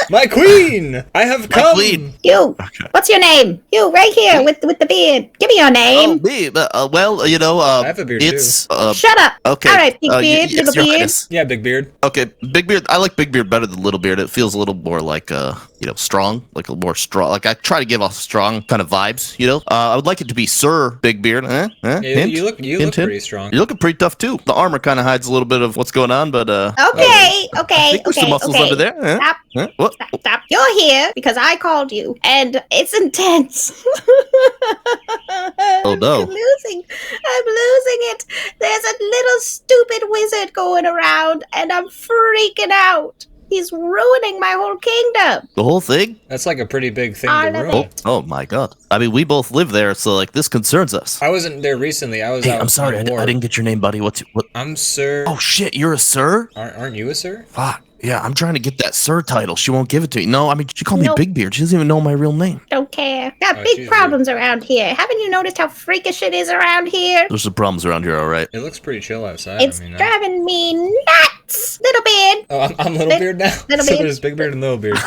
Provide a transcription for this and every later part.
My queen! I have come! My queen. You. Okay. What's your name? You, right here with the beard. Give me your name. Oh, me. Well, you know, I have a beard it's too. Shut up. Okay. All right, big beard, yes, little beard. Yeah, big beard. Okay, big beard. I like big beard better than little beard. It feels a little more like you know, strong, like a little more strong. Like I try to give off strong kind of vibes. You know, I would like it to be Sir Big Beard. Yeah, hint, you look pretty strong. You're looking pretty tough too. The armor kind of hides a little bit of what's going on, but Okay. there's some muscles under there. Stop. What? Stop. You're here because I called you, and it's intense. Oh no! I'm losing it. There's a little stupid wizard going around, and I'm freaking out. He's ruining my whole kingdom. The whole thing? That's like a pretty big thing to ruin. Oh my god. I mean, we both live there, so like this concerns us. I wasn't there recently. I was Hey, out I'm sorry. I didn't get your name, buddy. What? I'm Sir. Oh shit, you're a sir? Aren't you a sir? Fuck. Yeah, I'm trying to get that sir title. She won't give it to me. No, I mean, she called me Nope. Big Beard. She doesn't even know my real name. Don't care. Got Oh, big she's problems around here. Haven't you noticed how freakish it is around here? There's some problems around here, all right. It looks pretty chill outside. It's driving me nuts. Little Beard. Oh, I'm Little Beard now? Little So Beard. there's Big Beard and Little Beard.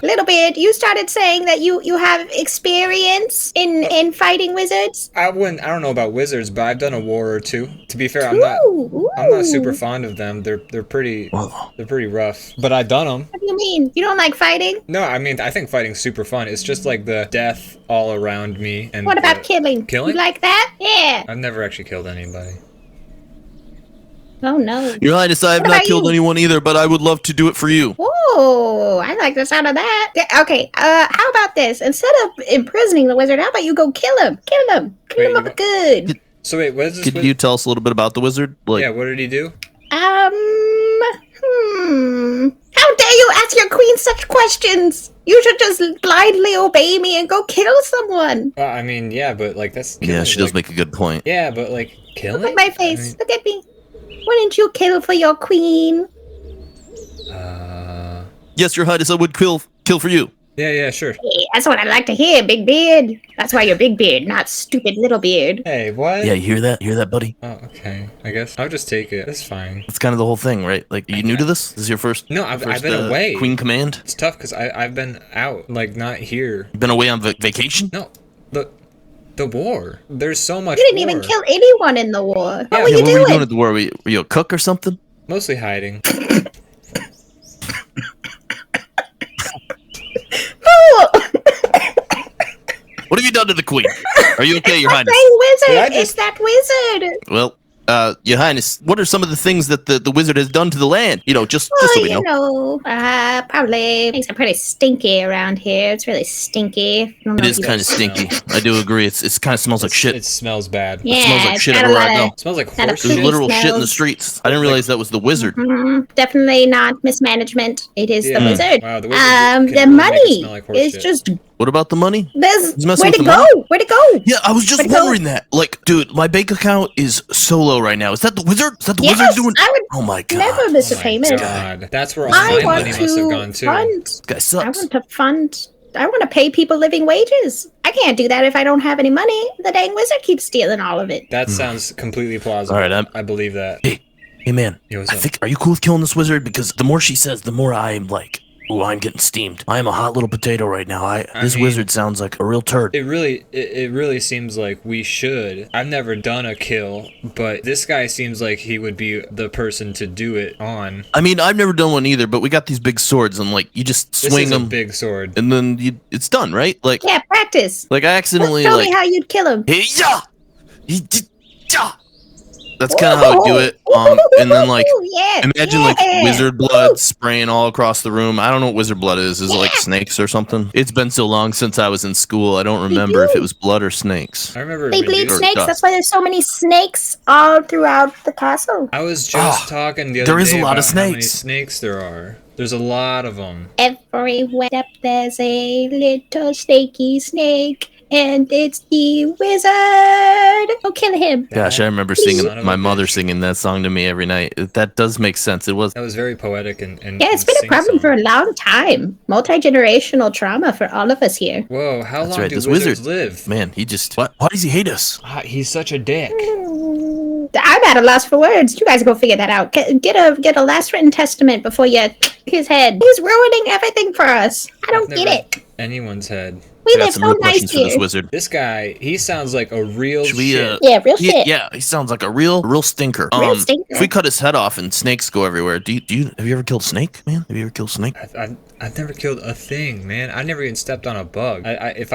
Little Beard, you started saying that you have experience in fighting wizards. I don't know about wizards, but I've done a war or two. To be fair, I'm not super fond of them. They're pretty rough. But I've done them. What do you mean? You don't like fighting? No, I mean I think fighting's super fun. It's just like the death all around me. And What about killing? Killing? You like that? Yeah. I've never actually killed anybody. Oh no. Your Highness, I have What not about killed you? anyone either, but I would love to do it for you. Oh, I like the sound of that. Yeah, okay, how about this? Instead of imprisoning the wizard, how about you go kill him? Kill him Wait, up good. So wait, what is this? Could you tell us a little bit about the wizard? Like, Yeah, what did he do? How dare you ask your queen such questions? You should just blindly obey me and go kill someone. Well, I mean, yeah, but like that's yeah, she does make a good point. Yeah, but like killing. Look at my face. Look at me. Wouldn't you kill for your queen? Yes, Your Highness, I would kill for you. Yeah, sure. Hey, that's what I like to hear, Big Beard. That's why you're Big Beard, not stupid Little Beard. Hey, what? Yeah, you hear that? You hear that, buddy? Oh, okay. I guess I'll just take it. It's fine. That's kind of the whole thing, right? Like, are you new to this? This is your first? No, I've first, been away. Queen Command. It's tough because I've been out, like not here. You've been away on vacation? No, the war. There's so much. You didn't even kill anyone in the war. What were Yeah, you what were you doing doing? at the war? Were you a cook or something? Mostly hiding. What have you done to the queen? Are you okay, Your Highness? Wizard! It's that wizard! Well, Your Highness, what are some of the things that the wizard has done to the land? You know, just so we know. Probably things are pretty stinky around here. It's really stinky. It is kind of stinky. I do agree. It kind of smells like shit. It smells bad. Yeah, It smells like it's shit got a everywhere I lot go. of- It smells like Not a horse There's shit. literal shit in the smells. streets. I didn't realize that was the wizard. Definitely not mismanagement. It is the Yeah. wizard. Wow, the wizard can The really make it money smell like horse is shit. just What about the money? there's He's messing where'd with it the money? go? Where'd it go? Yeah, I was just Where'd it go? wondering that. Like, dude, my bank account is so low right now. Is that the wizard? Is that the Yes, wizard doing? I would Oh my god. never miss a Oh my payment. God. That's where all I my want money must have gone to too. fund. This guy I sucks. want to fund. I want to pay people living wages. I can't do that if I don't have any money. The dang wizard keeps stealing all of it. That sounds completely plausible. All right, I believe that. Hey man, Yo, what's I up? think, are you cool with killing this wizard? Because the more she says, the more I'm like, ooh, I'm getting steamed. I am a hot little potato right now. This mean- wizard sounds like a real turd. It really seems like we should. I've never done a kill, but this guy seems like he would be the person to do it on. I mean, I've never done one either, but we got these big swords and like, you just This swing is a them big sword. and then it's done, right? Like, Yeah, practice. like I accidentally Show like, me how you'd kill him. hey, yeah! Yeah! That's kind of how I do it. And then like, yeah, imagine like wizard blood spraying all across the room. I don't know what wizard blood is. Is it like Yeah. snakes or something? It's been so long since I was in school. I don't remember if it was blood or snakes. I remember. They it being bleed or snakes. dust. That's why there's so many snakes all throughout the castle. I was just talking the other there is day a lot of about how many snakes. snakes there are. There's a lot of them. Everywhere step there's a little snaky snake, and it's the wizard. Oh, kill him. Gosh, I remember Son singing of a my mother bitch. singing that song to me every night. That does make sense. It was. That was very poetic and Yeah, it's been a problem for a long time. Multi-generational trauma for all of us here. Whoa, how That's long right, do this wizards wizard- live? Man, he just. Why does he hate us? Ah, he's such a dick. I'm at a loss for words. You guys go figure that out. Get a last written testament before you his head. He's ruining everything for us. I don't get it. Anyone's head. We I got live some so real nice questions for this here. wizard. This guy, he sounds like a real Should we, shit. Yeah, real shit. Yeah, he sounds like a real stinker. Real stinker. If we cut his head off and snakes go everywhere, have you ever killed a snake, man? Have you ever killed a snake? I've never killed a thing, man. I never even stepped on a bug. If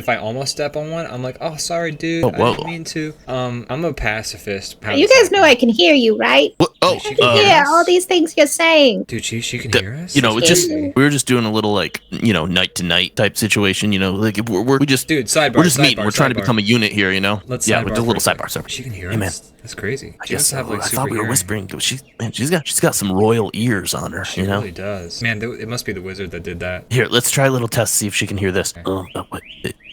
I almost step on one, I'm like, oh, sorry, dude. Oh, I didn't mean to. I'm a pacifist. You guys know I can hear you, right? What? Oh, She I can hear all these things you're saying. dude, she can hear us. you know, it's just Crazy. we were just doing a little like night to night type situation. You know, like we just Dude, sidebar. we're just sidebar, meeting. We're trying to sidebar. become a unit here. You know. Let's yeah, sidebar we're just a little for a sidebar. sec. Sorry. She can hear Hey, man. us. That's crazy. I She guess must have, like, I super thought we were hearing. whispering. She's got some royal ears on her. She you know. really does. Man, it must be the wizard that did that. Here, let's try a little test. See if she can hear this. What?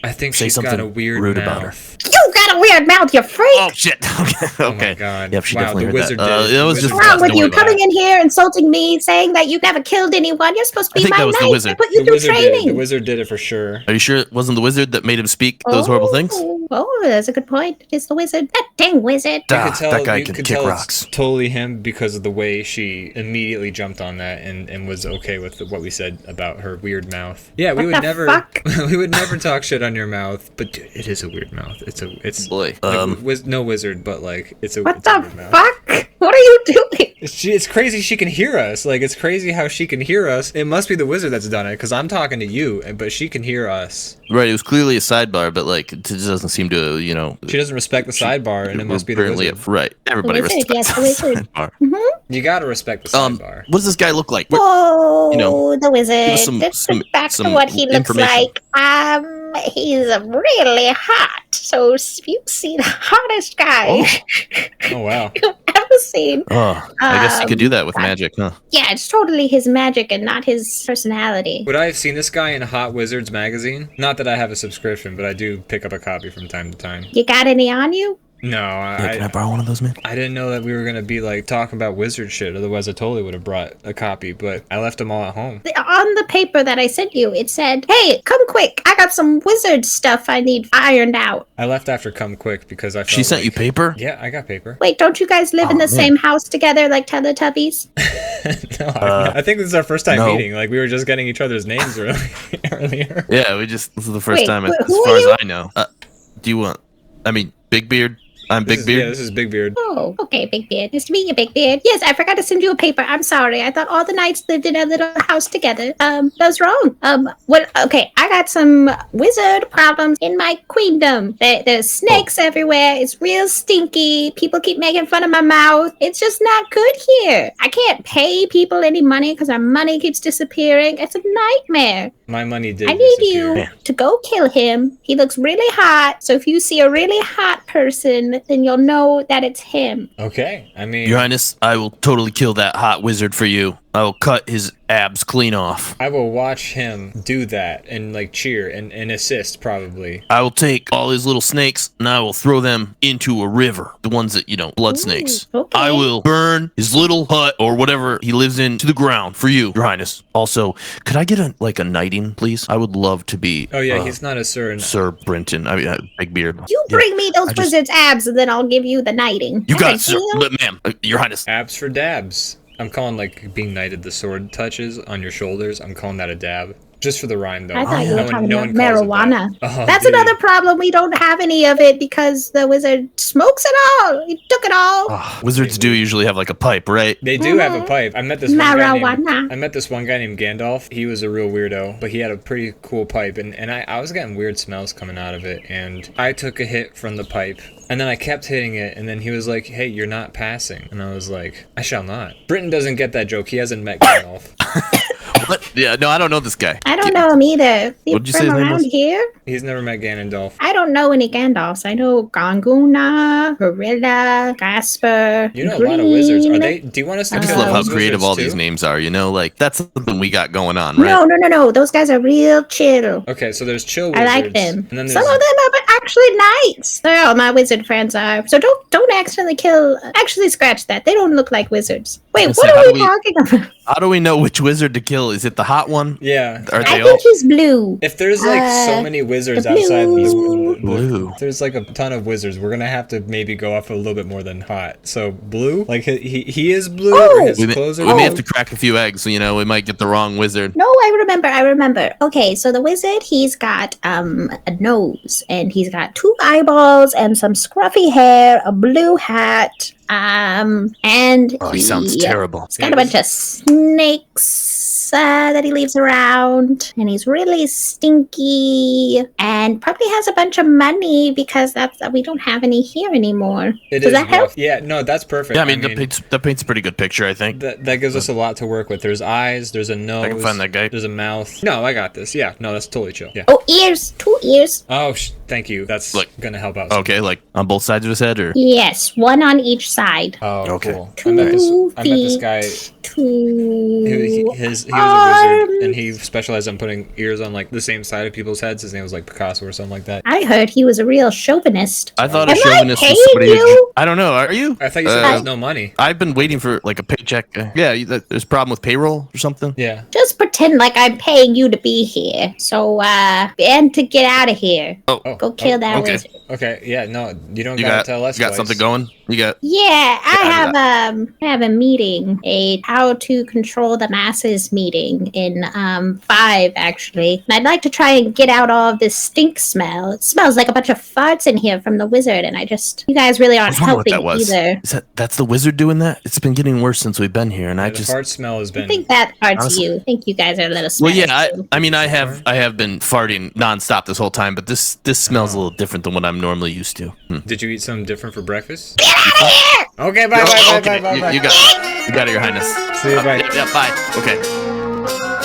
I think Say she's got something a weird rude mouth. about her. You got a weird mouth, you freak. Oh shit. Okay. Oh my god. Yep, she wow, definitely the heard wizard that. did it. It The was wizard just- What's wrong with did you? it. Coming in here, insulting me, saying that you've never killed anyone. You're supposed to be I think my that was the knight. wizard. I put you The through wizard did it. training. The wizard did it for sure. Are you sure it wasn't the wizard that made him speak those horrible things? Oh, that's a good point. It's the wizard. That dang wizard. Ah, You could tell, that guy you can could kick tell rocks. It's totally him because of the way she immediately jumped on that and was okay with what we said about her weird mouth. Yeah, we What would the never fuck? we would never talk shit on your mouth, but dude, it is a weird mouth. It's Boy. like, no wizard, but like it's a What it's a the weird mouth. fuck? What are you doing? It's crazy she can hear us. Like, it's crazy how she can hear us. It must be the wizard that's done it, because I'm talking to you, but she can hear us. Right, it was clearly a sidebar, but like it just doesn't seem to, She doesn't respect the sidebar, and it must be the apparently wizard. right. Everybody The wizard, respects yes, the the wizard. sidebar. You gotta respect the sidebar. What does this guy look like? Oh, you know, the wizard. give us some- Let's some- get back to some what he looks information. like. He's really hot. So if you see the hottest guy Oh, wow. you've ever seen. Oh, I guess you could do that with magic, huh? Yeah, it's totally his magic and not his personality. Would I have seen this guy in Hot Wizards magazine? Not that I have a subscription, but I do pick up a copy from time to time. You got any on you? No, Yeah, can I borrow one of those, man? I didn't know that we were gonna be like talking about wizard shit. Otherwise, I totally would have brought a copy. But I left them all at home. On the paper that I sent you, it said, "Hey, come quick! I got some wizard stuff I need ironed out." I left after come quick because I. Felt She sent you like- paper? Yeah, I got paper. Wait, don't you guys live in the man. same house together like Teletubbies? No, I think this is our first time no. meeting. Like we were just getting each other's names earlier. Yeah, this is the first Wait, time, who as are far you? as I know. Do you want, Big Beard? I'm Big Beard? Yeah, this is Big Beard. Oh, okay, Big Beard. Nice to meet you, Big Beard. Yes, I forgot to send you a paper. I'm sorry. I thought all the knights lived in a little house together. That was wrong. Okay, I got some wizard problems in my queendom. There's snakes everywhere. It's real stinky. People keep making fun of my mouth. It's just not good here. I can't pay people any money because our money keeps disappearing. It's a nightmare. My money did. I need disappear. you to go kill him. He looks really hot. So if you see a really hot person, then you'll know that it's him. Okay, I mean, Your Highness, I will totally kill that hot wizard for you. I will cut his abs clean off. I will watch him do that and like cheer and assist probably. I will take all his little snakes and I will throw them into a river. The ones that, blood snakes. okay. I will burn his little hut or whatever he lives in to the ground for you, Your Highness. Also, could I get a knighting, please? I would love to be Oh yeah, he's not a sir. Sir Brenton. Big Beard. You Yeah. bring me those I just- wizard's abs, and then I'll give you the knighting. You got it, That's a sir. deal? But, ma'am, Your Highness. Abs for dabs. I'm calling like being knighted the sword touches on your shoulders. I'm calling that a dab. Just for the rhyme though. I thought you were No talking no about one calls it marijuana. that. Oh, That's dude. another problem. We don't have any of it because the wizard smokes it all. He took it all. Wizards do usually have a pipe, right? They do have a pipe. I met this one guy named Gandalf. He was a real weirdo, but he had a pretty cool pipe, and I was getting weird smells coming out of it, and I took a hit from the pipe, and then I kept hitting it, and then he was like, "Hey, you're not passing," and I was like, "I shall not." Britton doesn't get that joke. He hasn't met Gandalf. What? Yeah, no, I don't know this guy. I don't know him either. He What'd you from say his name around was? here? He's never met Ganondorf. I don't know any Gandalfs. I know Ganguna, Gorilla, Gasper. You know a lot of wizards. Are Green. they? Do you want us to I just kill love how those creative wizards all too? these names are, that's something we got going on, right? No. Those guys are real chill. Okay, so there's chill I wizards. like them. And then Some there's of them are actually knights. They're all my wizard friends are. So don't accidentally kill. Actually, scratch that. They don't look like wizards. Wait, Let's what see, are how we do we- talking about? How do we know which wizard to kill? Is it the hot one? Yeah. Are I they think he's blue. If there's like so many wizards the outside blue. Blue. there's like a ton of wizards. We're gonna have to maybe go off a little bit more than hot. So blue, like he is blue. Oh. Or his We clothes are may blue? have to crack a few eggs. You know, we might get the wrong wizard. No, I remember. Okay, so the wizard, he's got a nose, and he's got 2 eyeballs and some scruffy hair, a blue hat, and Oh, he sounds terrible. he's got a bunch of snakes that he leaves around, and he's really stinky, and probably has a bunch of money because we don't have any here anymore. Does that help? rough. Yeah, no, that's perfect. Yeah, I mean, that paints a pretty good picture, I think. That gives us a lot to work with. There's eyes, there's a nose, I can find that guy. there's a mouth. No, I got this. Yeah, no, that's totally chill. Yeah. Oh, ears, 2 ears. Oh, thank you. That's Look. gonna help out. Okay, like on both sides of his head, or Yes, 1 on each side. Oh, Okay. cool. I met this guy. 2 He was a wizard, and he specialized in putting ears on like the same side of people's heads. His name was like Picasso or something like that. I heard he was a real chauvinist. I thought a Am I chauvinist was paying somebody who. you? I don't know. Are you? I thought you said there's no money. I've been waiting for like a paycheck. There's a problem with payroll or something. Yeah. Just pretend like I'm paying you to be here. So, and to get out of here. Go kill that okay. wizard. Okay. Yeah. No, you don't You gotta got tell us. you got twice. something going. You got. Yeah, I I have a meeting, a how to control the masses meeting in 5 actually. And I'd like to try and get out all of this stink smell. It smells like a bunch of farts in here from the wizard, and you guys really I aren't was wondering what helping that was. either. That's the wizard doing that? It's been getting worse since we've been here, and Yeah, I the just. fart smell has been. I think that part's Honestly- you. I think you guys are a little Well, smelly. yeah, too. I mean, I have been farting nonstop this whole time, but this smells a little different than what I'm normally used to. Did you eat something different for breakfast? Get out of here! Okay. Bye. Oh, Bye. okay, Bye. you got it, Your Highness. See you. Bye. Yeah, bye. Okay.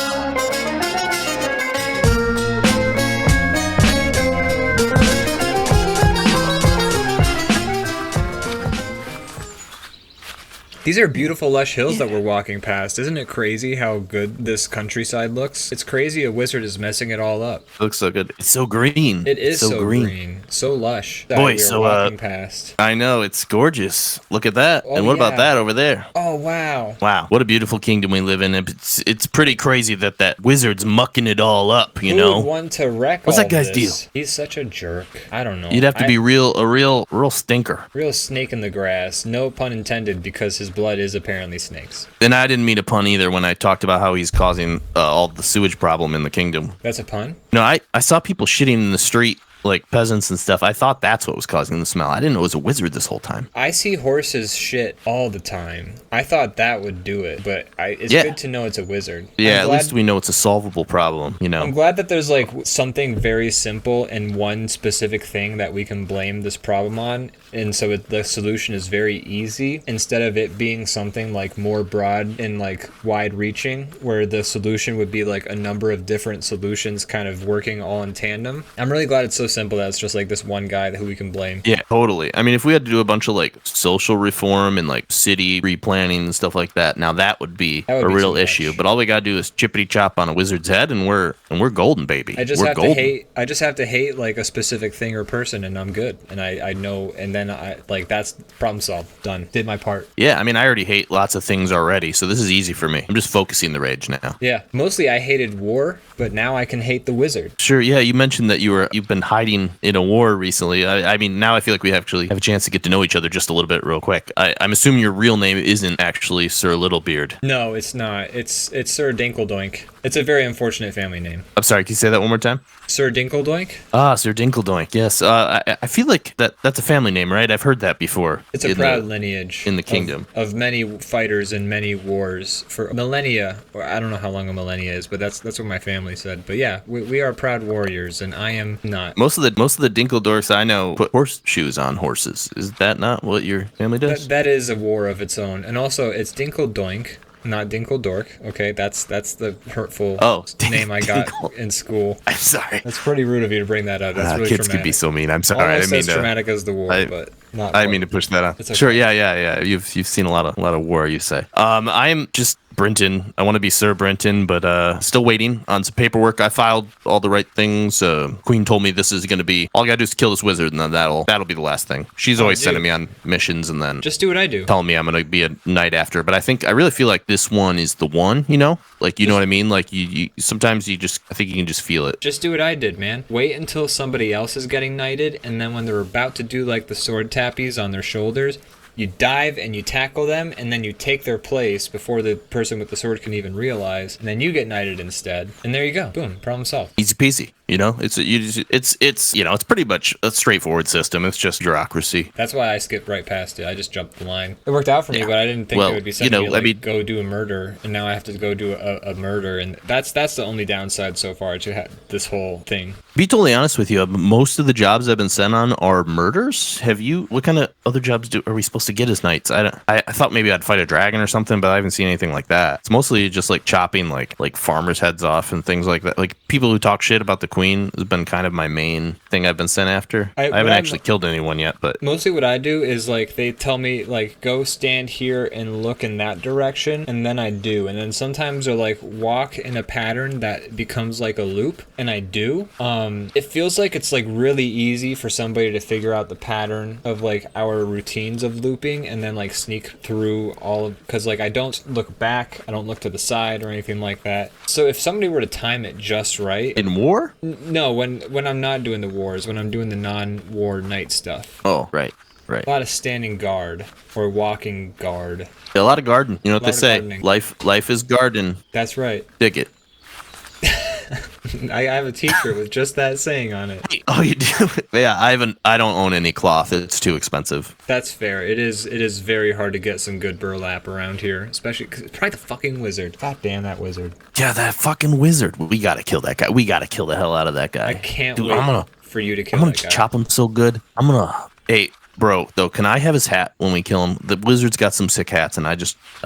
These are beautiful, lush hills that we're walking past. Isn't it crazy how good this countryside looks? It's crazy a wizard is messing it all up. It looks so good. It's so green. It is so green, so lush. That Boy, we are so, walking past. I know, it's gorgeous. Look at that. Oh, and what about yeah. that over there? Oh wow. Wow, what a beautiful kingdom we live in. It's pretty crazy that wizard's mucking it all up, you Who know? would want to wreck What's all that guy's this? deal? He's such a jerk. I don't know. You'd have to be a real stinker. real snake in the grass. No pun intended, because his blood is apparently snakes. And I didn't mean a pun either when I talked about how he's causing all the sewage problem in the kingdom. That's a pun? No, I saw people shitting in the street, like peasants and stuff. I thought that's what was causing the smell. I didn't know it was a wizard this whole time. I see horses shit all the time. I thought that would do it, but it's Yeah. good to know it's a wizard. Yeah, I'm at glad- least we know it's a solvable problem, you know? I'm glad that there's like something very simple and one specific thing that we can blame this problem on, and so the solution is very easy instead of it being something like more broad and like wide-reaching, where the solution would be like a number of different solutions kind of working all in tandem. I'm really glad it's so simple that it's just like this one guy who we can blame. Yeah, totally. I mean, if we had to do a bunch of like social reform and like city replanning and stuff like that, now that would be That would a be real too much. issue. But all we gotta do is chippity chop on a wizard's head, and we're golden, baby. I just we're have golden. I just have to hate like a specific thing or person, and I'm good. And I know, and then I like that's problem solved. Done. Did my part. Yeah, I mean, I already hate lots of things already, so this is easy for me. I'm just focusing the rage now. Yeah. Mostly I hated war, but now I can hate the wizard. Sure. Yeah, you mentioned that you've been hiding in a war recently. I mean, now I feel like we actually have a chance to get to know each other just a little bit real quick. I'm assuming your real name isn't actually Sir Littlebeard. No, it's not. It's Sir Dinkeldoink. It's a very unfortunate family name. I'm sorry, can you say that one more time? Sir Dinkeldoink? Ah, Sir Dinkeldoink. Yes. I feel like that's a family name, right? I've heard that before. It's a proud lineage in the kingdom. of many fighters and many wars for millennia. Or I don't know how long a millennia is, but that's what my family said. But yeah, we are proud warriors, and I am not. Most of the Dinkeldorfs I know put horseshoes on horses. Is that not what your family does? That is a war of its own, and also it's Dinkeldoink, not Dinkeldork. Okay, that's the hurtful name I got in school. I'm sorry. That's pretty rude of you to bring that up. That's really kids traumatic. can be so mean. I'm sorry. Almost I didn't mean as to. traumatic as the war, but not. I didn't mean to push that on. It's okay. Sure. Yeah. You've seen a lot of war, you say. I am just Brenton. I want to be Sir Brenton, but still waiting on some paperwork. I filed all the right things. Queen told me this is going to be all I got to do is kill this wizard, and then that'll be the last thing. She's always sending me on missions, and then just do what I do, telling me I'm going to be a knight after. But I really feel like this one is the one. You know, like you know what I mean. Like you sometimes I think you can just feel it. Just do what I did, man. Wait until somebody else is getting knighted, and then when they're about to do like the sword tappies on their shoulders, you dive and you tackle them, and then you take their place before the person with the sword can even realize, and then you get knighted instead. And there you go. Boom. Problem solved. Easy peasy. You know, it's pretty much a straightforward system. It's just bureaucracy. That's why I skipped right past it. I just jumped the line. It worked out for me, but I didn't think it would be something go do a murder, and now I have to go do a murder, and that's the only downside so far to this whole thing. Be totally honest with you, most of the jobs I've been sent on are murders. What kind of other jobs are we supposed to get as knights? I thought maybe I'd fight a dragon or something, but I haven't seen anything like that. It's mostly just like chopping like farmers' heads off and things like that. Like people who talk shit about the queen has been kind of my main thing I've been sent after. I haven't actually killed anyone yet, but mostly what I do is like they tell me like go stand here and look in that direction, and then I do, and then sometimes they're like walk in a pattern that becomes like a loop, and I do. It feels like it's like really easy for somebody to figure out the pattern of like our routines of looping and then like sneak through all of, because like I don't look back, I don't look to the side or anything like that. So if somebody were to time it just right in war, no, when I'm not doing the wars, when I'm doing the non-war night stuff. Oh, right. A lot of standing guard or walking guard. A lot of garden. You know what they say? Gardening. Life is garden. That's right. Dig it. I have a t-shirt with just that saying on it. Oh, you do? Yeah, I don't own any cloth. It's too expensive. That's fair. It is very hard to get some good burlap around here, especially because it's probably the fucking wizard. God damn that wizard. Yeah, that fucking wizard. We gotta kill that guy. We gotta kill the hell out of that guy. I can't wait for you to kill that guy. I'm gonna chop him so good. Hey, bro, though, can I have his hat when we kill him? The wizard's got some sick hats, and I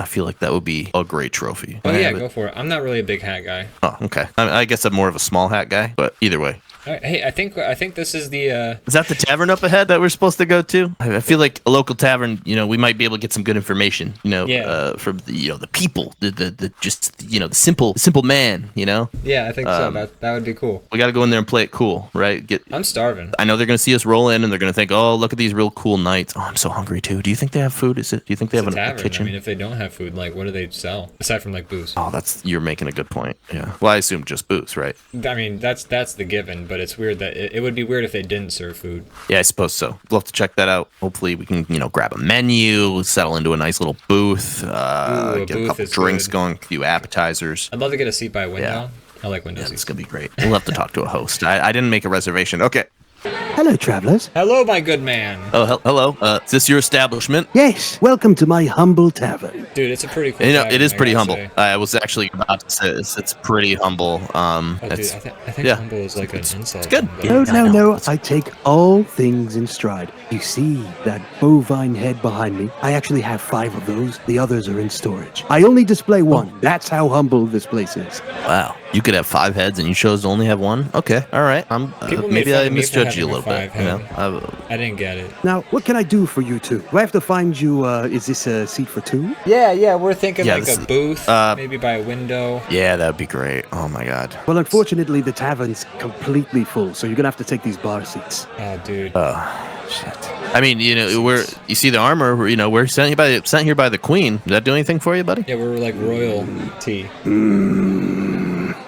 feel like that would be a great trophy. Oh, yeah, go for it. I'm not really a big hat guy. Oh, okay. I guess I'm more of a small hat guy, but either way. All right, hey, I think this is the... Is that the tavern up ahead that we're supposed to go to? I feel like a local tavern, we might be able to get some good information, from the people, the simple man, Yeah, I think so. That would be cool. We got to go in there and play it cool, right? I'm starving. I know they're going to see us roll in, and they're going to think, oh, look at these real cool knights. Oh, I'm so hungry, too. Do you think they have food? Do you think they have a kitchen? I mean, if they don't have food, like, what do they sell? Aside from, like, booze. Oh, you're making a good point. Yeah. Well, I assume just booze, right? I mean, that's the given, but it's weird that it would be weird if they didn't serve food. Yeah, I suppose so. We'll have to check that out. Hopefully we can, grab a menu, settle into a nice little booth, get a couple drinks going, a few appetizers. I'd love to get a seat by a window. Yeah. I like window seats. It's going to be great. We'll have to talk to a host. I didn't make a reservation. Okay. Hello, travelers. Hello, my good man. Oh, hello. Is this your establishment? Yes. Welcome to my humble tavern. Dude, it's a pretty cool tavern, it is pretty humble. Say. I was actually about to say this. It's pretty humble. Dude, I think humble is like an insult. It's good. No. I take all things in stride. You see that bovine head behind me? I actually have 5 of those. The others are in storage. I only display one. That's how humble this place is. Wow. You could have 5 heads and you chose to only have 1? Okay. All right. Maybe I misjudged you a little bit. I didn't get it. Now, what can I do for you two? Do I have to find you, is this a seat for 2? Yeah, we're thinking like a booth, maybe by a window. Yeah, that'd be great. Oh my god. Well, unfortunately, the tavern's completely full, so you're gonna have to take these bar seats. Oh, dude. Shit. I mean, you see the armor, we're sent here by the queen. Does that do anything for you, buddy? Yeah, we're like royalty.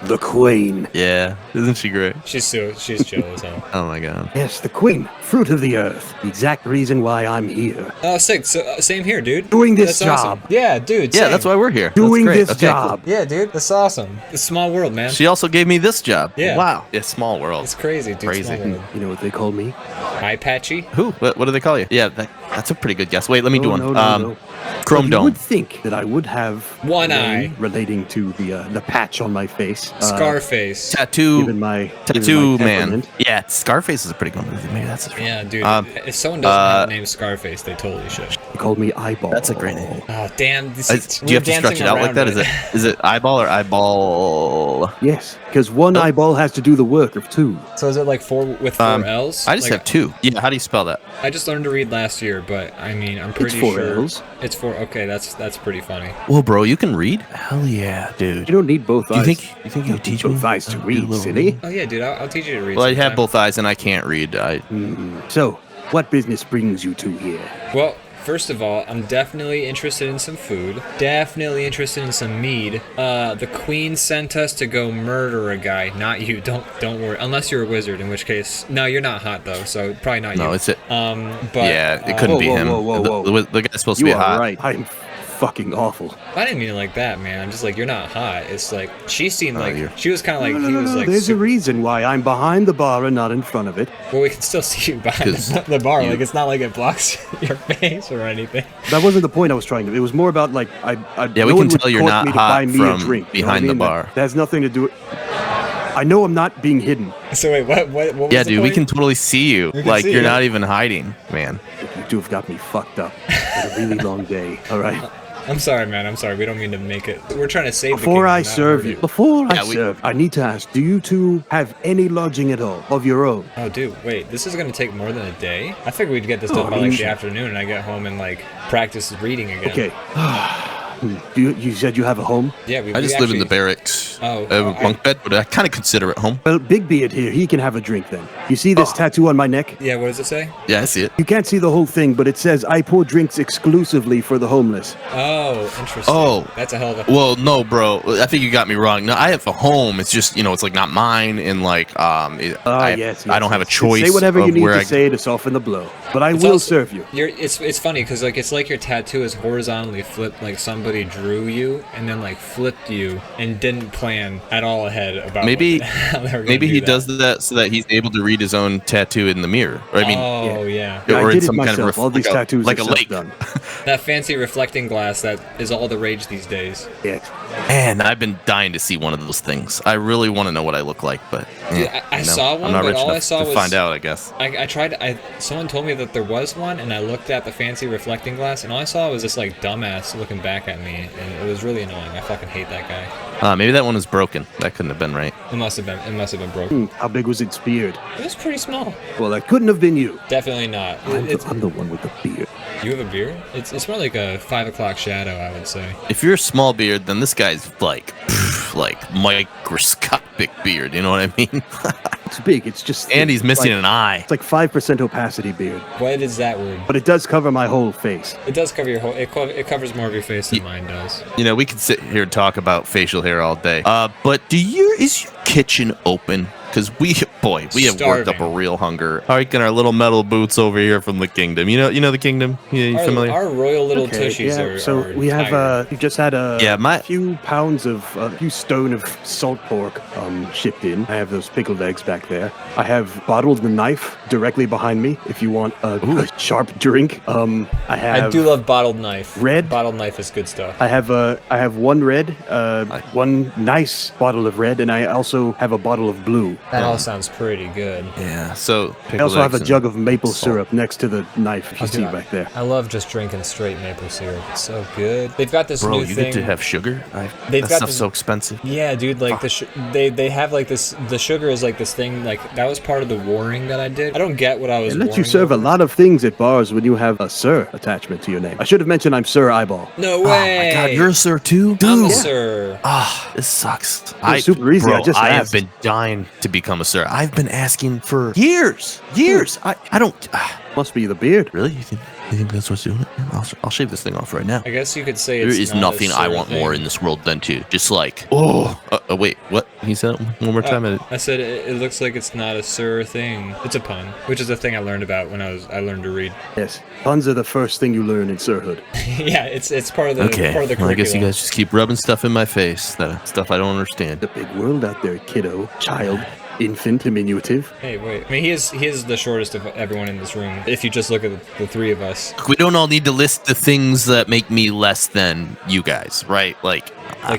The queen. Yeah, isn't she great? She's chill as hell. Oh my god. Yes, the queen, fruit of the earth. The exact reason why I'm here. Oh, sick. So, same here, dude. Doing this job. Awesome. Yeah, dude. Yeah, that's why we're here. Doing this job. Cool. Yeah, dude. That's awesome. It's a small world, man. She also gave me this job. Yeah. Wow. It's small world. It's crazy, dude. Crazy. You know what they call me? Eye patchy. Who? What do they call you? Yeah, that's a pretty good guess. Wait, let me do one. No. Chrome Dome. You would think that I would have one eye relating to the patch on my face. Scarface. Tattoo my man. Yeah, Scarface is a pretty good movie. Maybe that's his Yeah, dude. If someone doesn't have the name Scarface, they totally should. They called me Eyeball. That's a great name. Oh, damn. Do you have to stretch it out like that? Is it eyeball or eyeball? Yes, because one eyeball has to do the work of 2. So is it like 4 with 4 L's? I just have 2. Yeah, how do you spell that? I just learned to read last year, but I mean, I'm pretty It's 4 sure L's. it's 4. Okay, that's pretty funny. Whoa, bro, you can read? Hell yeah, dude. You don't need both Do you eyes. think you teach me both eyes to how do a read, little silly? reading? Oh yeah, dude, I'll teach you to read. Well, I have sometime. both eyes and I can't read. So, what business brings you to here? Well, first of all, I'm definitely interested in some food. Definitely interested in some mead. The queen sent us to go murder a guy. Not you. Don't worry. Unless you're a wizard, in which case, no, you're not hot though. So probably not you. No, it's it. But Yeah, it couldn't be him. The guy's supposed to You be are hot. right. I'm fucking awful. I didn't mean it like that, man. I'm just like, you're not hot. It's like she seemed like you're- she was kind of like he was like. There's a super- reason why I'm behind the bar and not in front of it. Well, we can still see you behind 'Cause the bar. you- Like it's not like it blocks your face or anything. That wasn't the point I was trying to. It was more about like I Yeah, no we one can would tell you're court not me to hot buy me a from drink, you know what I behind the mean? bar. That has nothing to do. I know I'm not being hidden. So wait, what was Yeah, the dude, we point? can totally see you. can Like see you're you. not even hiding, man. You two have got me fucked up. It's a really long day. All right. I'm sorry, man. I'm sorry. We don't mean to make it. We're trying to save. Before the I kingdom, not serve hurt you, it. before I Yeah, we- serve, I need to ask: do you two have any lodging at all of your own? Oh, dude, wait. This is gonna take more than a day. I figured we'd get this done Oh, by like the shit. afternoon, and I get home and like practice reading again. Okay. You said you have a home? Yeah, we. I we just live in the actually- barracks. Oh, I have a bunk bed, but I kind of consider it home. Well, Big Beard here, he can have a drink then. You see this tattoo on my neck? Yeah. What does it say? Yeah, I see it. You can't see the whole thing, but it says I pour drinks exclusively for the homeless. Oh, interesting. Oh. That's a hell of a. Well, no, bro. I think you got me wrong. No, I have a home. It's just, it's like not mine, and like, Yes, I don't have a yes. choice. Say whatever you of need where to I- say to soften the blow, but I It's will also- serve you. It's funny because like it's like your tattoo is horizontally flipped, like somebody drew you and then like flipped you and didn't plan at all ahead about Maybe- how they were gonna Maybe do he that. does that so that he's able to read his own tattoo in the mirror. Or, I mean, Oh yeah. Yeah, or I in did it some kind of myself. All these like a- tattoos like are a lake. self-done. That fancy reflecting glass that is all the rage these days. Yeah. Man, I've been dying to see one of those things. I really want to know what I look like, but Dude, I saw one, I'm not but rich all I enough saw to was- find out. I guess. I tried. Someone told me that there was one, and I looked at the fancy reflecting glass, and all I saw was this like dumbass looking back at me, and it was really annoying. I fucking hate that guy. Maybe that one was broken. That couldn't have been right. It must have been broken. How big was its beard? It was pretty small. Well, that couldn't have been you. Definitely not. I'm the one with the beard. You have a beard? It's more like a 5 o'clock shadow, I would say. If you're a small beard, then this guy's like microscopic beard. You know what I mean? It's big. It's just. And he's missing like, an eye. It's like 5% opacity beard, What is that word? but it does cover my whole face. It does cover your whole. It covers more of your face than mine does. We could sit here and talk about facial hair all day. But is your kitchen open? Because we have worked up a Starving. real hunger. Hiking our little metal boots over here from the kingdom. You know the kingdom. You familiar? Our royal little Okay, tushies yeah. are. So are we have tired. we just had a Yeah, few pounds of a few stone of salt pork shipped in. I have those pickled eggs back there. I have bottled the knife directly behind me. If you want a sharp drink, I have. I do love bottled knife. Red? Bottled knife is good stuff. I have one red, one nice bottle of red, and I also have a bottle of blue. That all sounds pretty good. Yeah. So I also have a eggs jug and of maple salt. syrup next to the knife. If you see Dude, back there. I love just drinking straight maple syrup. It's so good. They've got this Bro, new you thing. get to have sugar. They've That got stuff's this- so expensive. Yeah, dude, like they have like this. The sugar is like this thing. Like that was part of the warring that I did. I don't get what I was. They let you warring serve a over. lot of things at bars when you have a Sir attachment to your name. I should have mentioned I'm Sir Eyeball. No Oh way. my God, you're a sir too, I'm dude. a sir. This sucks. super easy, Bro, I just have asked. been dying to become a sir. I've been asking for years. I don't. Must be the beard. Really? You think that's what's doing it? I'll shave this thing off right now. I guess you could say There it's is not a nothing I sir want thing. more in this world than to just like. Wait, what? He said it one more time. I said it looks like it's not a sir thing. It's a pun, which is a thing I learned about when I learned to read. Yes, puns are the first thing you learn in Sirhood. Yeah, it's part of the Okay. part of the Well, I guess you curriculum. guys just keep rubbing stuff in my face. That stuff I don't understand. The big world out there, kiddo, child, infant, diminutive. Hey, wait. I mean, he is the shortest of everyone in this room. If you just look at the three of us. We don't all need to list the things that make me less than you guys, right? Like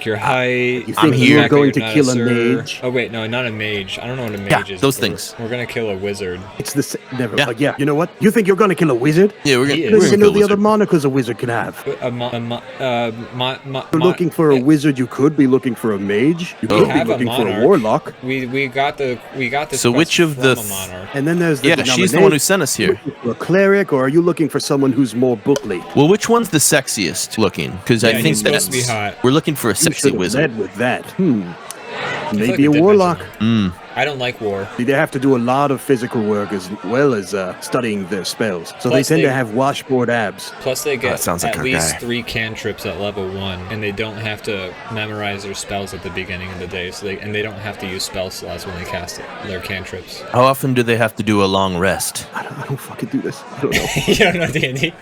Your height. You I'm think here. you're the fact that going you're to not kill a sir. mage? Oh wait, no, not a mage. I don't know what a mage Yeah, is. those but things. We're gonna kill a wizard. It's the never. Yeah. Like, yeah, you know what? You think you're going to kill a wizard? Yeah, we're gonna. He is. We're Listen gonna to kill the other Wizard. monikers a wizard can have. You're You're looking for a wizard. You could be looking for a mage. You We could be have a looking for a monarch. warlock. We got the this. So which of the from a monarch. And then there's the yeah, she's the one who sent us here. A cleric, or are you looking for someone who's more bookly? Well, which one's the sexiest looking? Because I think he's supposed that's to be hot. we're looking for a You sexy should have wizard. led with that. I Maybe feel like a I did warlock. mention that. I don't like war. They have to do a lot of physical work as well as studying their spells. So Plus they tend they- to have washboard abs. Plus, they get that sounds like at our least guy. 3 cantrips at level 1, and they don't have to memorize their spells at the beginning of the day. So they don't have to use spell slots when they cast their cantrips. How often do they have to do a long rest? I don't fucking do this. I don't know. You don't know D&D?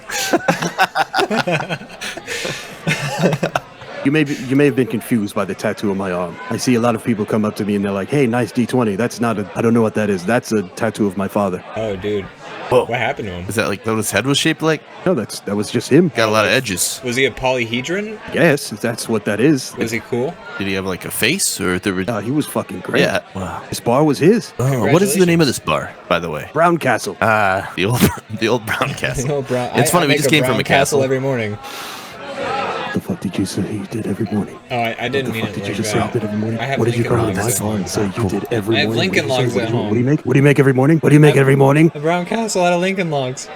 You may have been confused by the tattoo on my arm. I see a lot of people come up to me and they're like, "Hey, nice D20." That's not a. I don't know what that is. That's a tattoo of my father. Oh, dude. Whoa. What happened to him? Is that like what his head was shaped like? No, that was just him. Got a lot of edges. Was he a polyhedron? Yes, that's what that is. Was he cool? Did he have like a face or there were? He was fucking great. Yeah. Wow. This bar was his. Oh, what is the name of this bar, by the way? Brown Castle. The old brown castle. No, bro. It's funny, we just came from a castle. every morning. What the fuck did you say you did every morning? Oh, I didn't What the mean fuck it did you like just say you that. did every morning? I have What did you Lincoln come to my logs at bar and home. say you did every I have morning? Lincoln What did you logs say? at What home. do you make? What do you make every morning? What do you make every morning? The Brown Castle out of Lincoln Logs.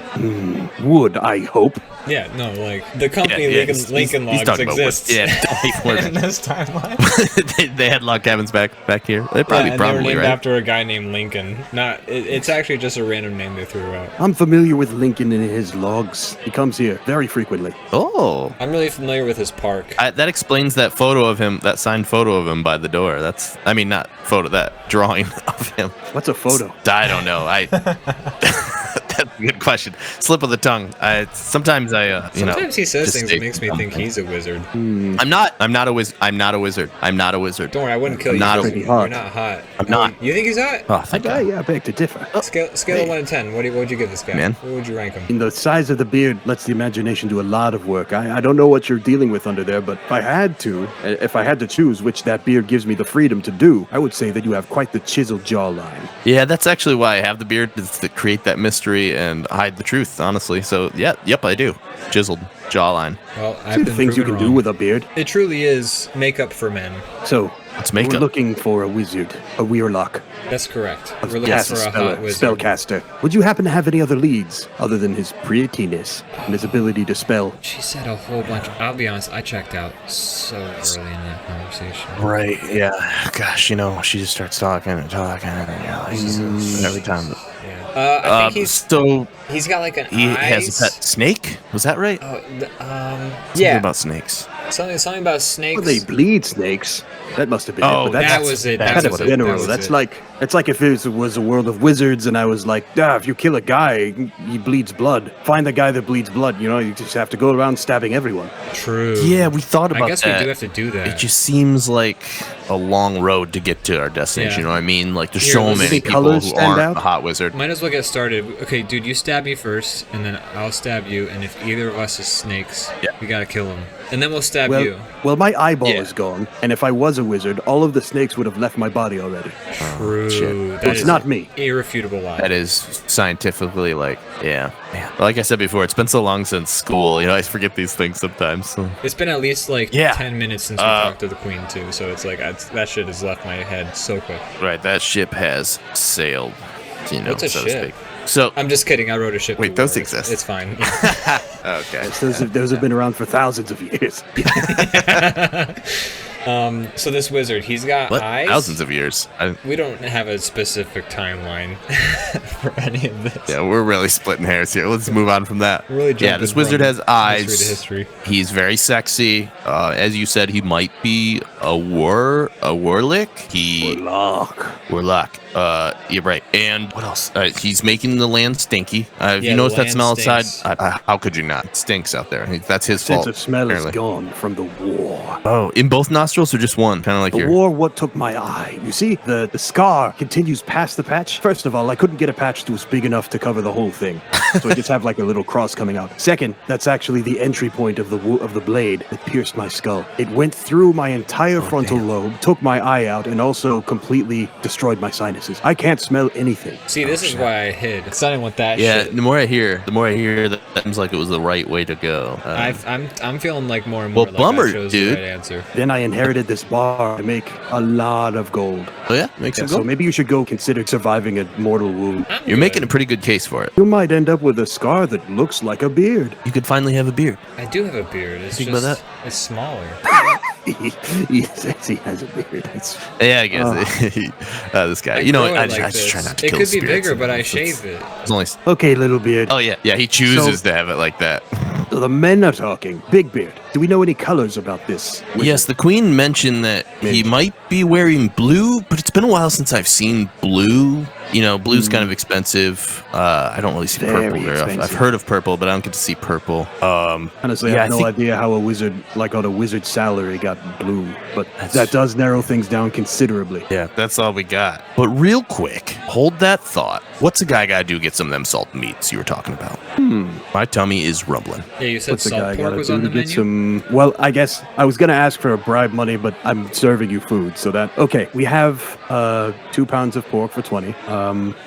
Wood, I hope. Yeah, no, like the company Lincoln he's Logs talking about exists. Yeah, don't In worry. this timeline. they had log cabins back here. They Yeah, and they were probably named right. after a guy named Lincoln. It's actually just a random name they threw out. I'm familiar with Lincoln and his logs. He comes here very frequently. Oh, I'm really familiar with his park. that explains that photo of him, that signed photo of him by the door. Not photo, that drawing of him. What's a photo? I don't know. That's a good question. Slip of the tongue. Sometimes Sometimes he says just things that makes me think he's a wizard. I'm not a wizard. I'm not a wizard. Don't worry, I wouldn't kill you. Not a- because Pretty You're hot. not hot. I'm not. You think he's hot? Oh, thank God. Yeah, I beg to differ. Scale of 1 to 10. What would you give this guy? Man. What would you rank him? The size of the beard lets the imagination do a lot of work. I don't know what you're dealing with under there, but if I had to choose, which that beard gives me the freedom to do, I would say that you have quite the chiseled jawline. Yeah, that's actually why I have the beard, is to create that mystery and hide the truth, honestly. So, yep, I do. Chiseled jawline. Well, See I've the been things you can proven do wrong. with a beard. It truly is makeup for men. So, Let's we're make it. looking for a wizard, a weirlock, That's correct. a We're looking for a hot wizard. spellcaster. Would you happen to have any other leads other than his prettiness and his ability to spell? She said a whole bunch. I'll be honest, I checked out so early in that conversation. Right, yeah. Gosh, she just starts talking and every time. Yeah. I think So he's got like an he eyes. has a pet snake? Was that right? Something Something about snakes. something about snakes. Well, they bleed snakes. That must have been Oh, it. But that that's was it. that's That kind was of it. general. That was That's like if it was a world of wizards and I was like, if you kill a guy, he bleeds blood. Find the guy that bleeds blood. You just have to go around stabbing everyone. True. Yeah, we thought about I guess that. we do have to do that. It just seems like a long road to get to our destination. Yeah. You know what I mean? Like there's Here, so let's many see people colors who stand aren't out. a hot wizard. Might as well get started. Okay, dude, you stab me first, and then I'll stab you. And if either of us is snakes, we gotta kill him. And then we'll stab you. Well, my eyeball Yeah. is gone, and if I was a wizard, all of the snakes would have left my body already. True. shit. That It's is not an me. Irrefutable lie. That is scientifically man. Like I said before, it's been so long since school. I forget these things sometimes. So. It's been at least like Yeah. 10 minutes since we talked to the queen too, so it's like that shit has left my head so quick. Right, that ship has sailed. What's a so ship? to speak. So I'm just kidding. I wrote a ship. Wait, to those war. exist. It's fine. okay. Those have been around for thousands of years. So this wizard, he's got What? eyes. Thousands of years. We don't have a specific timeline for any of this. Yeah, we're really splitting hairs here. Let's move on from that. We're really Yeah, this jumping wizard from has eyes. history to history. He's very sexy. As you said, he might be a warlick. Warlock. You're right. And what else? He's making the land stinky. If Yeah, you notice the that smell land outside, stinks. how could you not? It stinks out there. That's his Sense fault. of smell is apparently. gone from the war. Oh, in both nostrils or just one? Kind of like The your. war, what took my eye? You see, the scar continues past the patch. First of all, I couldn't get a patch that was big enough to cover the whole thing, so I just have like a little cross coming out. Second, that's actually the entry point of the blade that pierced my skull. It went through my entire frontal lobe, took my eye out, and also completely destroyed my sinuses. I can't smell anything. See, this is why I hid. I didn't want that Yeah, shit. the more I hear that seems like it was the right way to go. I'm feeling like more and more Well, like bummer, I chose dude. the right answer. Then I inherited this bar to make a lot of gold. Oh yeah, makes it So go. maybe you should go consider surviving a mortal wound. You're making a pretty good case for it. You might end up with a scar that looks like a beard. You could finally have a beard. I do have a beard. It's Think just about it's smaller. He says he has a beard. It's, Yeah, I guess. This guy. You know what? grow I it like just try this. not to It kill could be spirits bigger, in but the I house. shave it. It's only. okay, little beard. Oh yeah, he chooses to have it like that. So the men are talking. Big beard. Do we know any colors about this? Yes, the queen mentioned that he might be wearing blue, but it's been a while since I've seen blue. You know, blue's kind of expensive. I don't really see Very purple very often. I've expensive. heard of purple, but I don't get to see purple. Honestly, Yeah, I I have no think- idea how a wizard, like on a wizard's salary, got blue. But that does narrow things down considerably. Yeah, that's all we got. But real quick, hold that thought. What's a guy got to do to get some of them salt meats you were talking about? My tummy is rumbling. Yeah, you said What's the guy salt pork gotta was do on to the get menu. some? Well, I guess I was gonna ask for a bribe money, but I'm serving you food, so that okay. We have 2 pounds of pork for 20.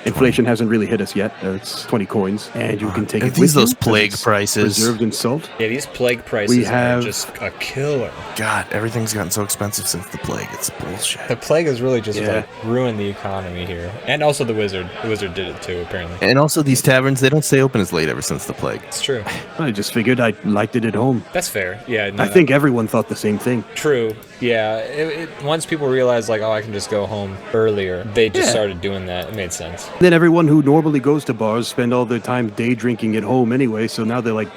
Inflation hasn't really hit us yet. It's 20 coins, and you can take Are it these with those you, 'cause plague it's prices? Preserved in salt. Yeah, these plague prices We have- are just a killer. God, everything's gotten so expensive since the plague. It's bullshit. The plague has really just Yeah. like ruined the economy here, and also the wizard. The wizard did it too, apparently. And also, these taverns, they don't stay open as late ever since the plague. It's true. I just figured I liked it at home. That's fair. Yeah, no, I think everyone thought the same thing. true. Yeah, once people realized like, oh, I can just go home earlier, they just started doing that. It made sense. Then everyone who normally goes to bars spend all their time day drinking at home anyway, so now they're like,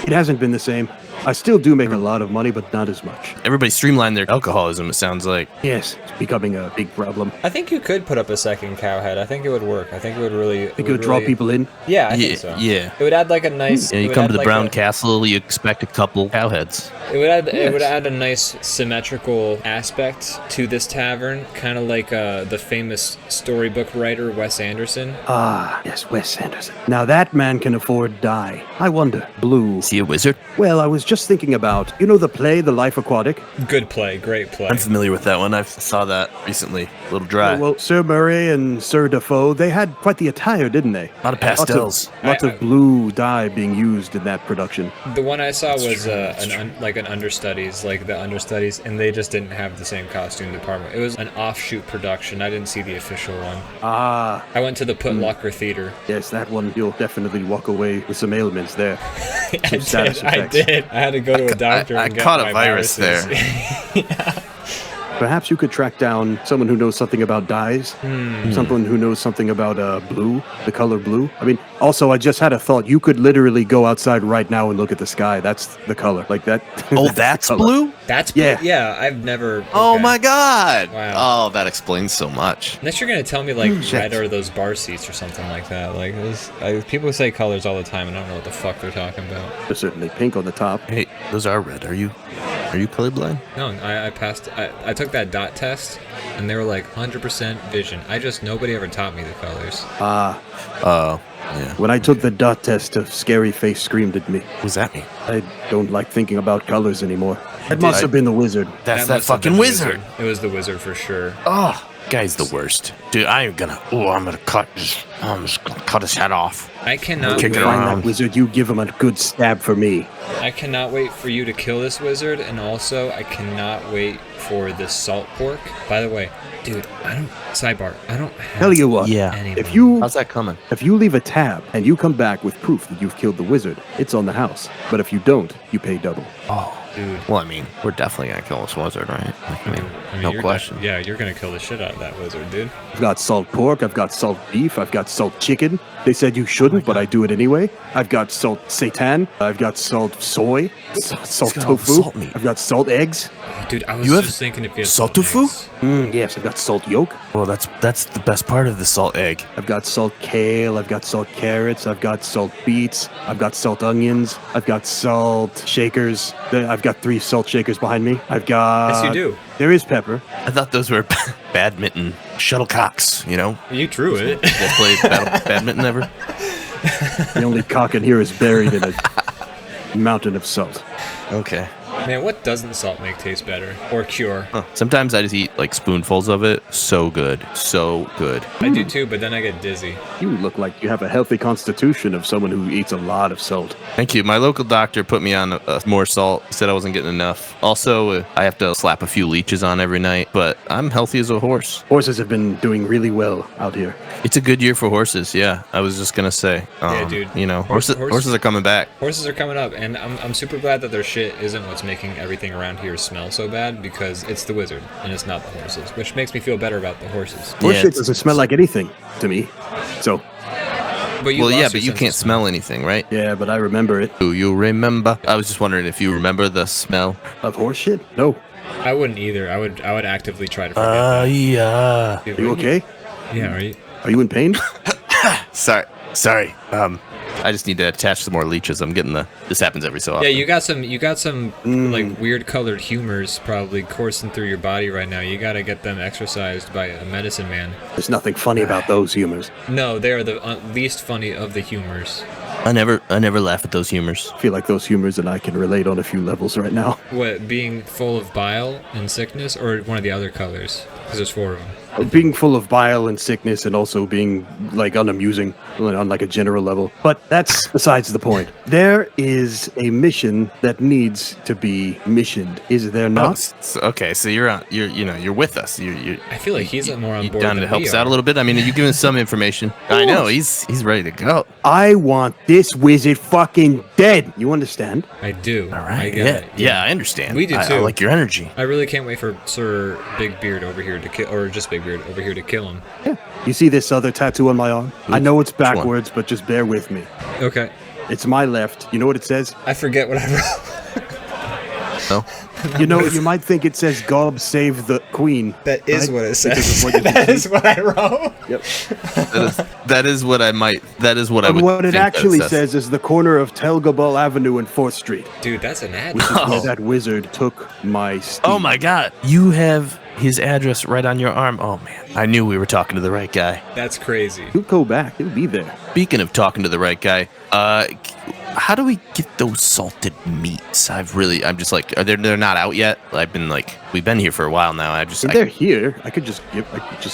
it hasn't been the same. I still do make a lot of money, but not as much. Everybody streamlined their alcoholism, it sounds like. Yes, it's becoming a big problem. I think you could put up a second cow head. I think it would work. I think it would really. It could draw people in. Yeah, I Yeah, think so. yeah. It would add like a nice. Yeah, it you would come add to the like Brown a- Castle, you expect a couple cowheads. It would add. It Yes. would add a nice symmetrical aspect to this tavern, kind of like the famous storybook writer Wes Anderson. Ah, yes, Wes Anderson. Now that man can afford dye. I wonder, blue. See a wizard? Well, I was just thinking about, you know the play, The Life Aquatic? Good play, great play. I'm familiar with that one. I saw that recently. A little dry. Well, Sir Murray and Sir Defoe, they had quite the attire, didn't they? A lot of pastels. Lots of blue dye being used in that production. The one I saw was like an understudies, like the understudies, and they just didn't have the same costume department. It was an offshoot production. I didn't see the official one. Ah, I went to the Put Locker Theater. yes, that one, you'll definitely walk away with some ailments there. I status did. I effects. did. I had to go to a doctor. I and get caught a my virus viruses. Perhaps you could track down someone who knows something about dyes, someone who knows something about blue, the color blue. I mean, also, I just had a thought. You could literally go outside right now and look at the sky. That's the color, like that. Oh, the that's color. blue? That's Yeah. yeah. I've never. Oh okay. my god! Wow. Oh, that explains so much. Unless you're gonna tell me like Shit. red are those bar seats or something like that. Like people say colors all the time, and I don't know what the fuck they're talking about. There's certainly pink on the top. Hey, those are red. Are you colorblind? No, I passed. I took that dot test, and they were like 100% vision. Nobody ever taught me the colors. Ah, Oh, yeah. when I took the dot test, a scary face screamed at me. What does that mean? I don't like thinking about colors anymore. It must have been the wizard. That's that must have fucking been the wizard. It was the wizard for sure. Oh, guy's the worst. Dude, I'm just gonna cut his head off. I cannot. Kick it Wait, around. Find that wizard, you give him a good stab for me. I cannot wait for you to kill this wizard, and also I cannot wait for this salt pork. By the way, dude, I don't. Sidebar. I don't have. Tell you what, Yeah. any if money. you How's that coming? if you leave a tab and you come back with proof that you've killed the wizard, it's on the house. But if you don't, you pay double. Oh, Dude. well, I mean, we're definitely gonna kill this wizard, right? Like, I mean, no you're question. Yeah, you're gonna kill the shit out of that wizard, dude. I've got salt pork, I've got salt beef, I've got salt chicken. They said you shouldn't, but I do it anyway. I've got salt seitan, I've got salt soy, salt got all the tofu, salt meat. I've got salt eggs. Dude, I was You have just thinking if you had salt some tofu? eggs. Yes, I've got salt yolk. Well, that's the best part of the salt egg. I've got salt kale, I've got salt carrots, I've got salt beets, I've got salt onions, I've got salt shakers. I've got 3 salt shakers behind me. I've got... Yes, you do. There is pepper. I thought those were badminton shuttlecocks, you know? You drew it. You guys played badminton ever? The only cock in here is buried in a mountain of salt. Okay. Man, what doesn't salt make taste better or cure? Huh. Sometimes I just eat like spoonfuls of it. So good. So good. I do too, but then I get dizzy. You look like you have a healthy constitution of someone who eats a lot of salt. Thank you. My local doctor put me on more salt. He said I wasn't getting enough. Also, I have to slap a few leeches on every night, but I'm healthy as a horse. Horses have been doing really well out here. It's a good year for horses. Yeah, I was just gonna say. Yeah, dude. You know, horses are coming back. Horses are coming up, and I'm super glad that their shit isn't what's making everything around here smell so bad, because it's the wizard and it's not the horses, which makes me feel better about the horses. Horse Yeah, shit doesn't smell like anything to me. So, But you Well, yeah, lost but your you sense can't of smell anything, right? yeah, but I remember it. Do you remember? I was just wondering if you remember the smell. Of horse shit? No. I wouldn't either. I would actively try to forget Yeah. that. Are you okay? Yeah, are you? Are you in pain? Sorry. I just need to attach some more leeches. I'm getting this happens every so often. Yeah, you got some like weird colored humors probably coursing through your body right now. You gotta get them exercised by a medicine man. There's nothing funny about those humors. No, they are the least funny of the humors. I never laugh at those humors. I feel like those humors and I can relate on a few levels right now. What, being full of bile and sickness, or one of the other colors? Because there's 4 of them. Being full of bile and sickness, and also being like unamusing on like a general level. But that's besides the point. There is a mission that needs to be missioned. Is there not? Okay, so you're with us. You're I feel like he's more on board down than to help we us out are. a little bit. I mean, you giving us some information. I know he's ready to go. I want this wizard fucking dead. You understand? I do. All I right. get it. Yeah, I understand. We do I too. like your energy. I really can't wait for Sir Big Beard over here to kill, or just Big Beard over here to kill him. Yeah. You see this other tattoo on my arm? I know it's one? backwards, but just bear with me. Okay. It's my left. You know what it says? I forget what I wrote. No. You know, you might think it says "God save the Queen." That is right? what it Because says. of what you That can is see. what I wrote. Yep. That is what I might. That is what I And would. what it think that actually says is the corner of Telgabal Avenue and 4th Street, Dude, that's an ad. which is Oh. where that wizard took my steed. Oh my God! You have his address right on your arm. Oh man, I knew we were talking to the right guy. That's crazy. You go back. It'll be there. Speaking of talking to the right guy, how do we get those salted meats? I'm just like, they're not out yet. We've been here for a while now. If they're here, I could just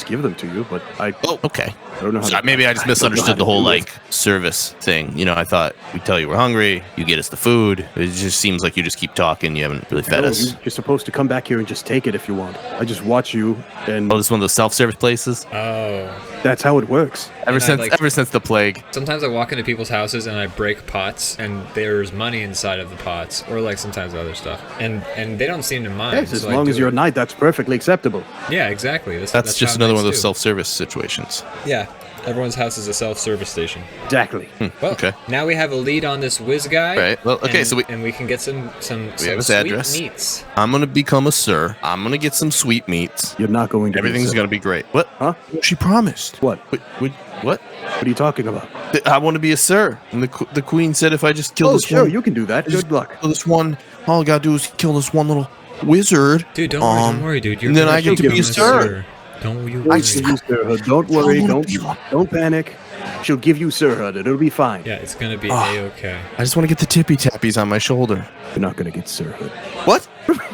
give them to you, but I Okay. don't know how. So maybe I just misunderstood the whole like service thing. You know, I thought we tell you we're hungry, you get us the food. It just seems like you just keep talking. You haven't really fed us. You're supposed to come back here and just take it if you want. I just watch you, and Oh, this is one of those self-service places. Oh. that's how it works. Ever And I, since the plague. Sometimes I walk into people's houses and I break pots, and there's money inside of the pots, or like sometimes other stuff, and they don't seem to mind. Yes, as so I long do as you're a it. knight, that's perfectly acceptable. Yeah, exactly. That's just how another one of knights those do. self-service situations. Yeah, everyone's house is a self-service station. Exactly. Well, Okay. now we have a lead on this whiz guy. Right, well, okay, and, so we- and we can get some have sweet his address. meats. I'm gonna become a sir. I'm gonna get some sweet meats. You're not going to. Everything's get gonna be great. What? Huh? She promised. What? What? What are you talking about? I want to be a sir. And the queen said if I just kill Oh, this sure, one, you can do that. Good luck. kill this one, all I gotta do is kill this one little wizard. Dude, don't worry, dude. You're and then gonna I get to become be a sir. Don't you She'll worry. give you sirhood. Don't worry. I wanna be one. Don't panic. She'll give you sirhood. It'll be fine. Yeah, it's gonna be Ah. a-okay. I just want to get the tippy tappies on my shoulder. You're not going to get sirhood. What?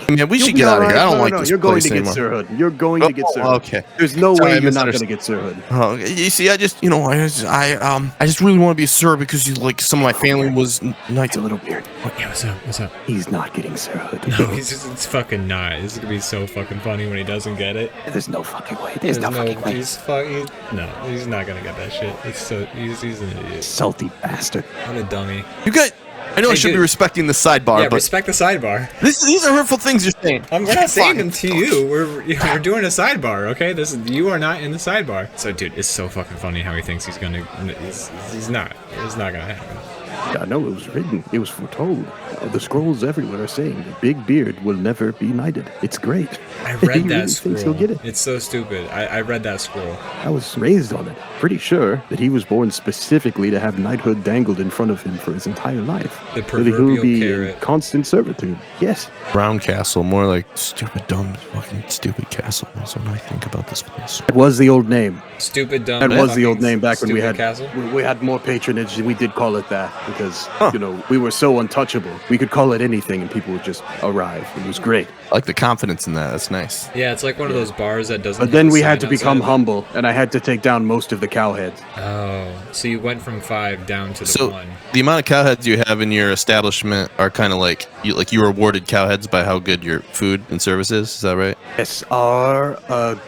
Man, we You'll should be get out of alright. here. I don't No, like no, this you're going place to get anymore. sirhood. You're going to get Oh, sirhood. okay. There's no Sorry, way I you're not going to misunderstood. get sirhood. Oh, you see, I just really want to be a sir because some of my family was knights. It's a little weird. Yeah, what's up? What's up? He's not getting sirhood. No, it's fucking not. This is gonna be so fucking funny when he doesn't get it. There's no fucking way. There's no fucking way. He's not gonna get that shit. He's an idiot. Salty bastard. What a dummy. You guys, I know I Hey, should dude. be respecting the sidebar, Yeah, but respect the sidebar. these are hurtful things you're saying. We're not saying them Fucking to you. We're doing a sidebar, okay? You are not in the sidebar. So, dude, it's so fucking funny how he thinks he's gonna. He's not. It's not gonna happen. I know it was written. It was foretold. The scrolls everywhere are saying that Big Beard will never be knighted. It's great. I He read really that thinks he'll scroll. get it. It's so stupid. I read that scroll. I was raised on it. Pretty sure that he was born specifically to have knighthood dangled in front of him for his entire life. The That he will proverbial be in carrot. constant servitude. Yes. Brown Castle, more like stupid, dumb, fucking stupid castle. That's what I think about this place. That was the old name. Stupid dumb. That was the fucking old name back when we stupid had castle. we had more patronage, and we did call it that because you know we were so untouchable. We could call it anything, and people would just arrive. It was great. I like the confidence in that. That's nice. Yeah, it's like one of those bars that doesn't. But then have a we had to sign become outside. humble, and I had to take down most of the cow heads. Oh, so you went from 5 down to the So 1. the amount of cow heads you have in your establishment are kind of like you rewarded cow heads by how good your food and service is. Is that right? Yes, our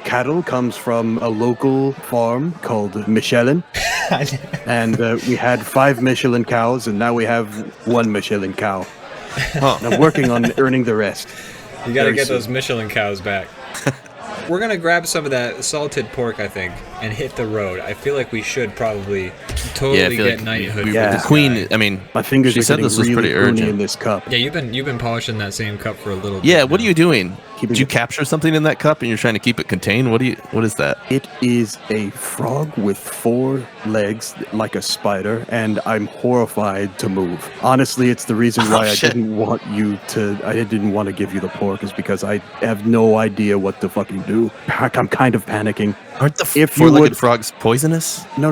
cattle comes from a local farm called Michelin, and we had 5 Michelin cows, and now we have 1 Michelin cow. Huh. And I'm working on earning the rest. You gotta Very get soon. those Michelin cows back. We're gonna grab some of that salted pork, I think, and hit the road. I feel like we should probably totally feel get like knighthood. we for the this queen. guy. I mean, My fingers she are said getting this was really pretty bony urgent. in this cup. Yeah, you've been polishing that same cup for a little bit. Yeah, what are now. you doing? Keeping Did you it- capture something in that cup and you're trying to keep it contained? What is that? It is a frog with 4 legs like a spider, and I'm horrified to move. Honestly, it's the reason why I shit. didn't want to give you the pork, is because I have no idea what to fucking do. I'm kind of panicking. Aren't the If you four-legged would- frogs poisonous? No.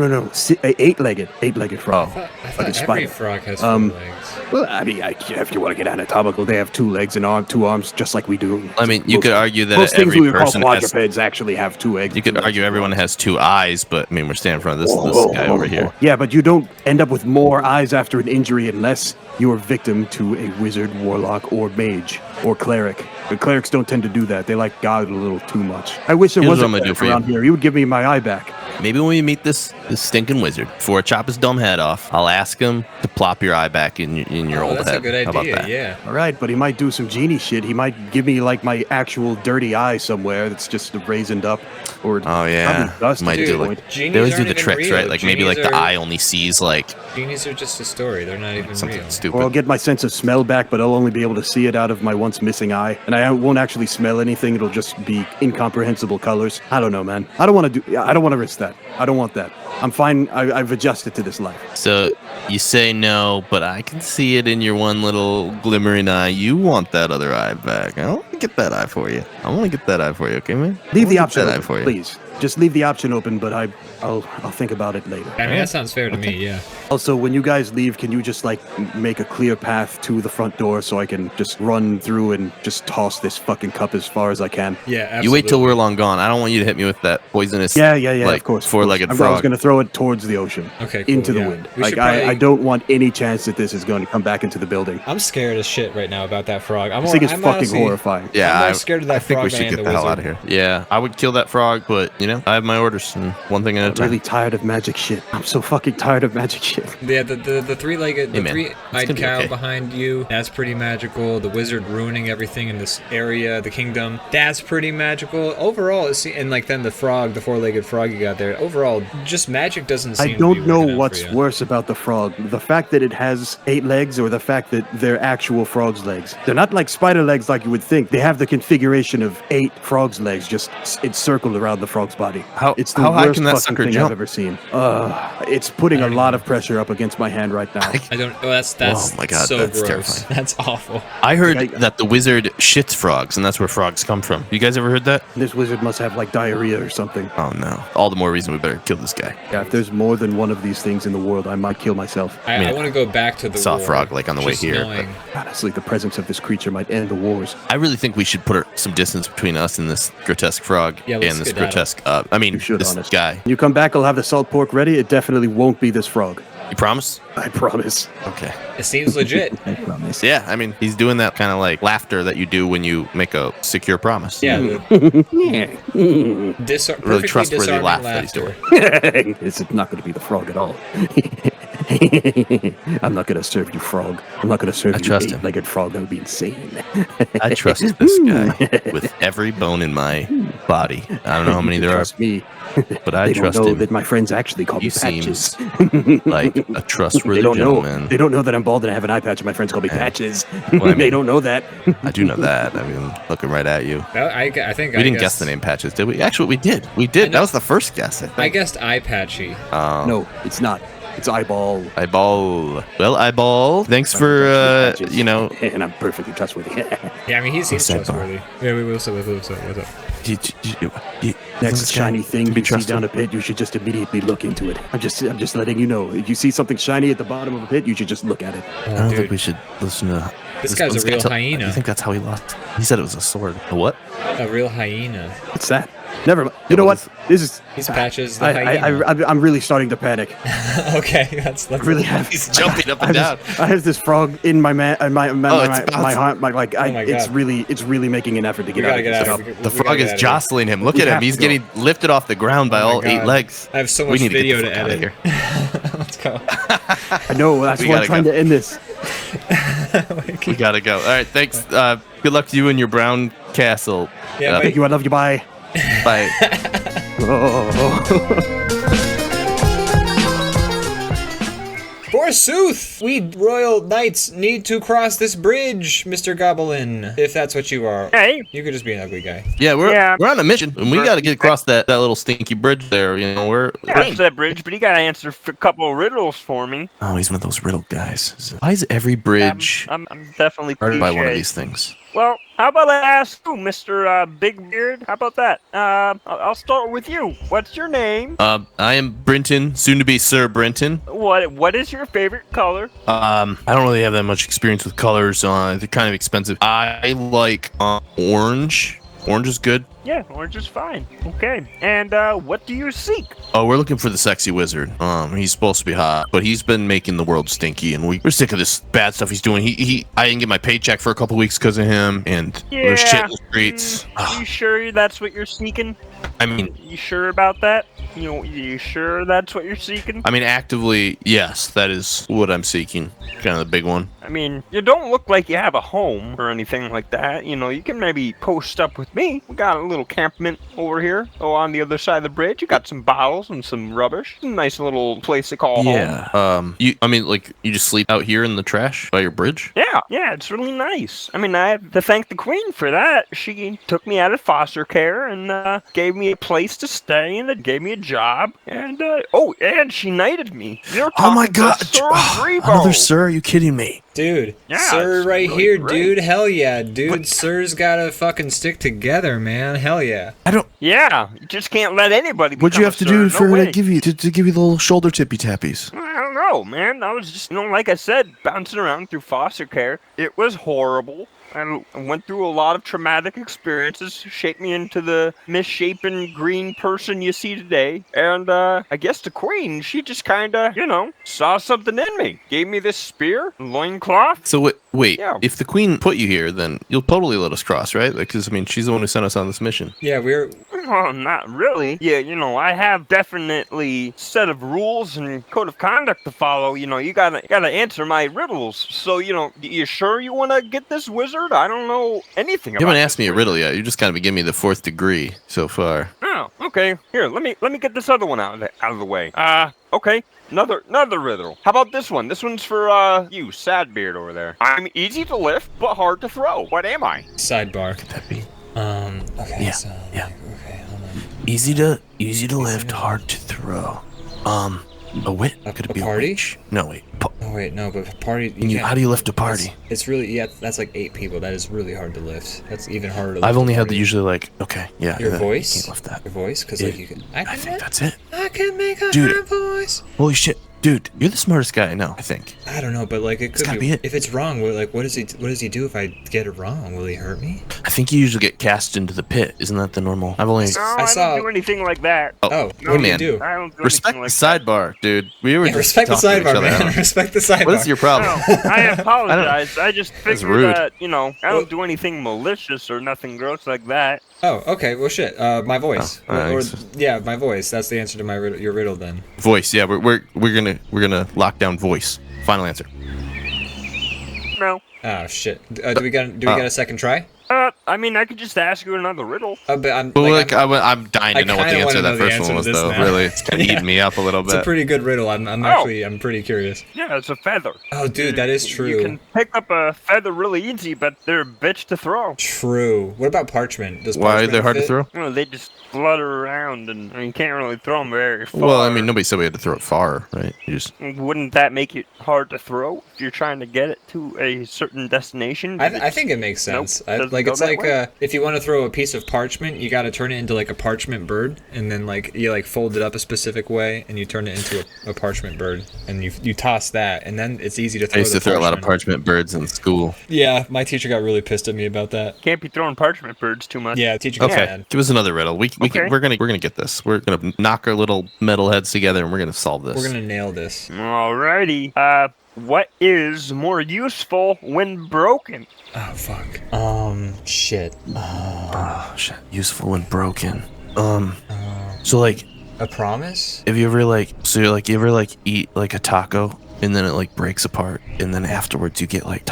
8-legged frog. Oh, I thought Like a every spider. frog has 4 legs. Well, I mean, if you want to get anatomical, they have 2 legs and 2 arms, just like we do. I mean, you could argue that Most things every we would call person has. quadrupeds actually have 2 eggs. You could argue everyone has 2 eyes, but I mean, we're standing in front of this guy over here. Yeah, but you don't end up with more eyes after an injury unless you are victim to a wizard, warlock, or mage, or cleric. The clerics don't tend to do that. They like God a little too much. I wish there Here's was what a I'm gonna do cleric for you. around here. He would give me my eye back. Maybe when we meet this stinking wizard, before I chop his dumb head off, I'll ask him to plop your eye back in your Oh, old that's head. a good How about idea. that? Yeah. All right, but he might do some genie shit. He might give me like my actual dirty eye somewhere that's just raisined up, or Oh yeah, probably dust might at do this like point. Genies they always do aren't the even tricks, real. right? Like maybe like Genies the are- eye only sees like Genies are just a story. They're not even something real. stupid. Or I'll get my sense of smell back, but I'll only be able to see it out of my once missing eye, and I won't actually smell anything. It'll just be incomprehensible colors. I don't know, man. I don't want to risk that. I don't want that. I'm fine. I've adjusted to this life. So you say no, but I can see it in your one little glimmering eye. You want that other eye back. I want to get that eye for you. I want to get that eye for you, okay, man? Leave the I wanna option get that eye open, for you. please. Just leave the option open, but I'll think about it later. I mean, that sounds fair to me. Yeah. Also, when you guys leave, can you just like make a clear path to the front door so I can just run through and just toss this fucking cup as far as I can? Yeah. Absolutely. You wait till we're long gone. I don't want you to hit me with that poisonous. Yeah, like, of course. four-legged I was frog. going to throw it towards the ocean. Okay, cool, Into the yeah. wind. We Like, should I probably- don't want any chance that this is going to come back into the building. I'm scared as shit right now about that frog. This thing is fucking horrifying. Yeah, I'm more I- scared of that I think frog we than should I am get the the hell out wizard. of here. Yeah, I would kill that frog, but I have my orders, and one thing at a I'm time. really tired of magic shit. I'm so fucking tired of magic shit. Yeah, the three-legged, the Hey, man, it's three-eyed gonna be cow okay. behind you, that's pretty magical. The wizard ruining everything in this area, the kingdom, that's pretty magical. Overall, and like then the frog, the 4-legged frog you got there, overall, just magic doesn't seem I to don't be know working out what's for you. worse about the frog. The fact that it has 8 legs or the fact that they're actual frog's legs. They're not like spider legs like you would think. They have the configuration of 8 frog's legs just encircled around the frog's body. It's the how high worst can that fucking sucker thing jump? I've ever seen. It's putting a lot of pressure up against my hand right now. I don't. Oh, that's Oh my God, so that's gross. terrifying. That's awful. I heard I- that the wizard shits frogs, and that's where frogs come from. You guys ever heard that? This wizard must have like diarrhea or something. Oh no! All the more reason we better kill this guy. Yeah, if there's more than one of these things in the world, I might kill myself. I mean, want to go back to the saw a war, frog, like, on the way just here, knowing- Honestly, the presence of this creature might end the wars. I really think we should put some distance between us and this grotesque frog Yeah, let's and this skedaddle. grotesque. You should, this honestly. guy. When you come back, I'll have the salt pork ready. It definitely won't be this frog. You promise? I promise. Okay. It seems legit. I promise. Yeah, I mean, he's doing that kind of like laughter that you do when you make a secure promise. Yeah. Really Perfectly trustworthy disarming laugh that he's laughter. doing. It's not going to be the frog at all. I'm not going to serve you, frog. I'm not going to serve I you, trust him. eight-legged frog. That would be insane. I trust this guy with every bone in my body. I don't know how many You there are, trust me. but I They trust don't know him. that my friends actually call He me Patches. seems like a trustworthy They don't gentleman. know. They don't know that I'm bald and I have an eye patch, and my friends call me Patches. Well, I mean- they don't know that. I do know that. I mean, looking right at you. I think We didn't guess the name Patches, did we? Actually, we did. We did. That was the first guess. I I think. guessed eye patchy. No, it's not. It's eyeball. Eyeball. Well, Eyeball. Thanks for Patches. And I'm perfectly trustworthy. Yeah, I mean he's What's that trustworthy. Yeah, what's up? What's up? Next shiny thing be you see trusted. down a pit, you should just immediately look into it. I'm just letting you know. If you see something shiny at the bottom of a pit, you should just look at it. I don't Dude. think we should listen to This guy's a real hyena. I think that's how he lost. He said it was a sword. A what? A real hyena. What's that? Never mind. You know what? This is. He's Patches the hyena. I'm really starting to panic. Okay, let's really have. He's jumping up and down. I have this frog in my heart. God. It's really making an effort to get out. Gotta get out of here. The frog is jostling him. Look at him. He's getting lifted off the ground by all 8 legs. I have so much video to edit here. Let's go. I know. That's why I'm trying to end this. We gotta go. All right. Thanks. Good luck to you in your brown castle. Yeah. Thank you. I love you. Bye. Bye. Forsooth, we royal knights need to cross this bridge, Mr. Goblin. If that's what you are. Hey. You could just be an ugly guy. Yeah, we're on a mission, and we got to get across that little stinky bridge there. You know, we're That's that bridge, but you gotta answer a couple of riddles for me. Oh, he's one of those riddle guys. Why is every bridge I'm definitely started by one of cliche. these things? Well, how about I ask you, Mr. Big Beard? How about that? I'll start with you. What's your name? I am Brenton, soon to be Sir Brenton. What is your favorite color? I don't really have that much experience with colors. They're kind of expensive. I like orange. Orange is good. Yeah, orange is fine. Okay. And what do you seek? Oh, we're looking for the sexy wizard. He's supposed to be hot, but he's been making the world stinky, and we're sick of this bad stuff he's doing. I didn't get my paycheck for a couple weeks because of him, and there's shit in the streets. You sure that's what you're seeking? I mean, You sure about that? You sure that's what you're seeking? actively, yes, that is what I'm seeking. Kind of the big one. I mean, you don't look like you have a home or anything like that. You know, you can maybe post up with me. We got a little campment over here. Oh, on the other side of the bridge, you got some bottles and some rubbish. A nice little place to call home. Yeah. You just sleep out here in the trash by your bridge? Yeah, it's really nice. I mean, I have to thank the Queen for that. She took me out of foster care and gave me a place to stay and gave me a job. And and she knighted me. Oh my God! Another sir? Are you kidding me? Dude, Yeah, Sir it's right really here, great. dude. Hell yeah, dude. Sir's gotta fucking stick together, man. Hell yeah. I don't. Yeah, you just can't let anybody. What'd you become have a to sir. do No for way. to give you the little shoulder tippy tappies? I don't know, man. I was just, like I said, bouncing around through foster care. It was horrible. I went through a lot of traumatic experiences, shaped me into the misshapen green person you see today. And I guess the Queen, she just kind of, saw something in me. Gave me this spear, loincloth. So wait, Yeah. if the Queen put you here, then you'll totally let us cross, right? Because she's the one who sent us on this mission. Yeah, we're. Well, not really. Yeah, I have definitely set of rules and code of conduct to follow. You gotta answer my riddles. So, you sure you want to get this wizard? I don't know anything about You haven't asked this me a wizard. riddle yet. You just kind of giving me the 4th degree so far. Oh, okay. Here, let me get this other one out of the way. Okay. Another riddle. How about this one? This one's for you, Sadbeard over there. I'm easy to lift, but hard to throw. What am I? Sidebar. Could that be? Okay, Yeah, so. yeah. Okay, hold on. Easy to lift, hard to throw. A wit? Could it be a party? witch? No, wait. Oh, wait, no, but party. How do you lift a party? It's really, that's like 8 people. That is really hard to lift. That's even harder to lift. I've only a had party. usually your Your voice? You can't lift that. Your voice? Because, Yeah, you can. I think that's it. I can make a Dude. high voice. Holy shit. Dude, you're the smartest guy I know, I think. I don't know, but it could gotta be it. If it's wrong, what does he do if I get it wrong? Will he hurt me? I think you usually get cast into the pit. Isn't that the normal? I've only... No, I saw- don't do anything like that. Oh, No, what do you man. do? I don't do Respect anything the like sidebar, dude. We were Yeah, just respect the talking to each sidebar, other. I man. don't- Respect the sidebar. What is your problem? that. No, I apologize. I just That's figured rude. that, I don't do anything malicious or nothing gross like that. Oh, okay. Well, shit. My voice. Oh, thanks. Yeah, my voice. That's the answer to your riddle then. Voice, yeah. We're gonna lock down voice. Final answer. No. Oh shit. Do we get a second try? I mean, I could just ask you another riddle. But I'm dying to know what the kinda answer to wanna that know the first answer one to was, this though. now. Really, it's kind of eating me up a little It's a bit. pretty good riddle. I'm pretty curious. Yeah, it's a feather. Oh, dude, that is true. You can pick up a feather really easy, but they're a bitch to throw. True. What about parchment? Does Why are parchment they hard to fit? throw? They just flutter around, and you can't really throw them very far. Well, I mean, nobody said we had to throw it far, right? You just Wouldn't that make it hard to throw if you're trying to get it to a certain destination? I think it makes sense. Nope, doesn't Like go it's that like if you want to throw a piece of parchment, you got to turn it into like a parchment bird, and then like you like fold it up a specific way, and you turn it into a parchment bird, and you toss that, and then it's easy to throw. I used to throw a lot of parchment birds in school. Yeah, my teacher got really pissed at me about that. Can't be throwing parchment birds too much. Yeah, teacher got Okay, mad. give us another riddle. We're gonna get this. We're gonna knock our little metal heads together, and we're gonna solve this. We're gonna nail this. Alrighty. What is more useful when broken? Oh fuck. Shit. Oh shit. Useful when broken. So like, A promise? have you ever like, you ever like eat like a taco and then it like breaks apart, and then afterwards you get like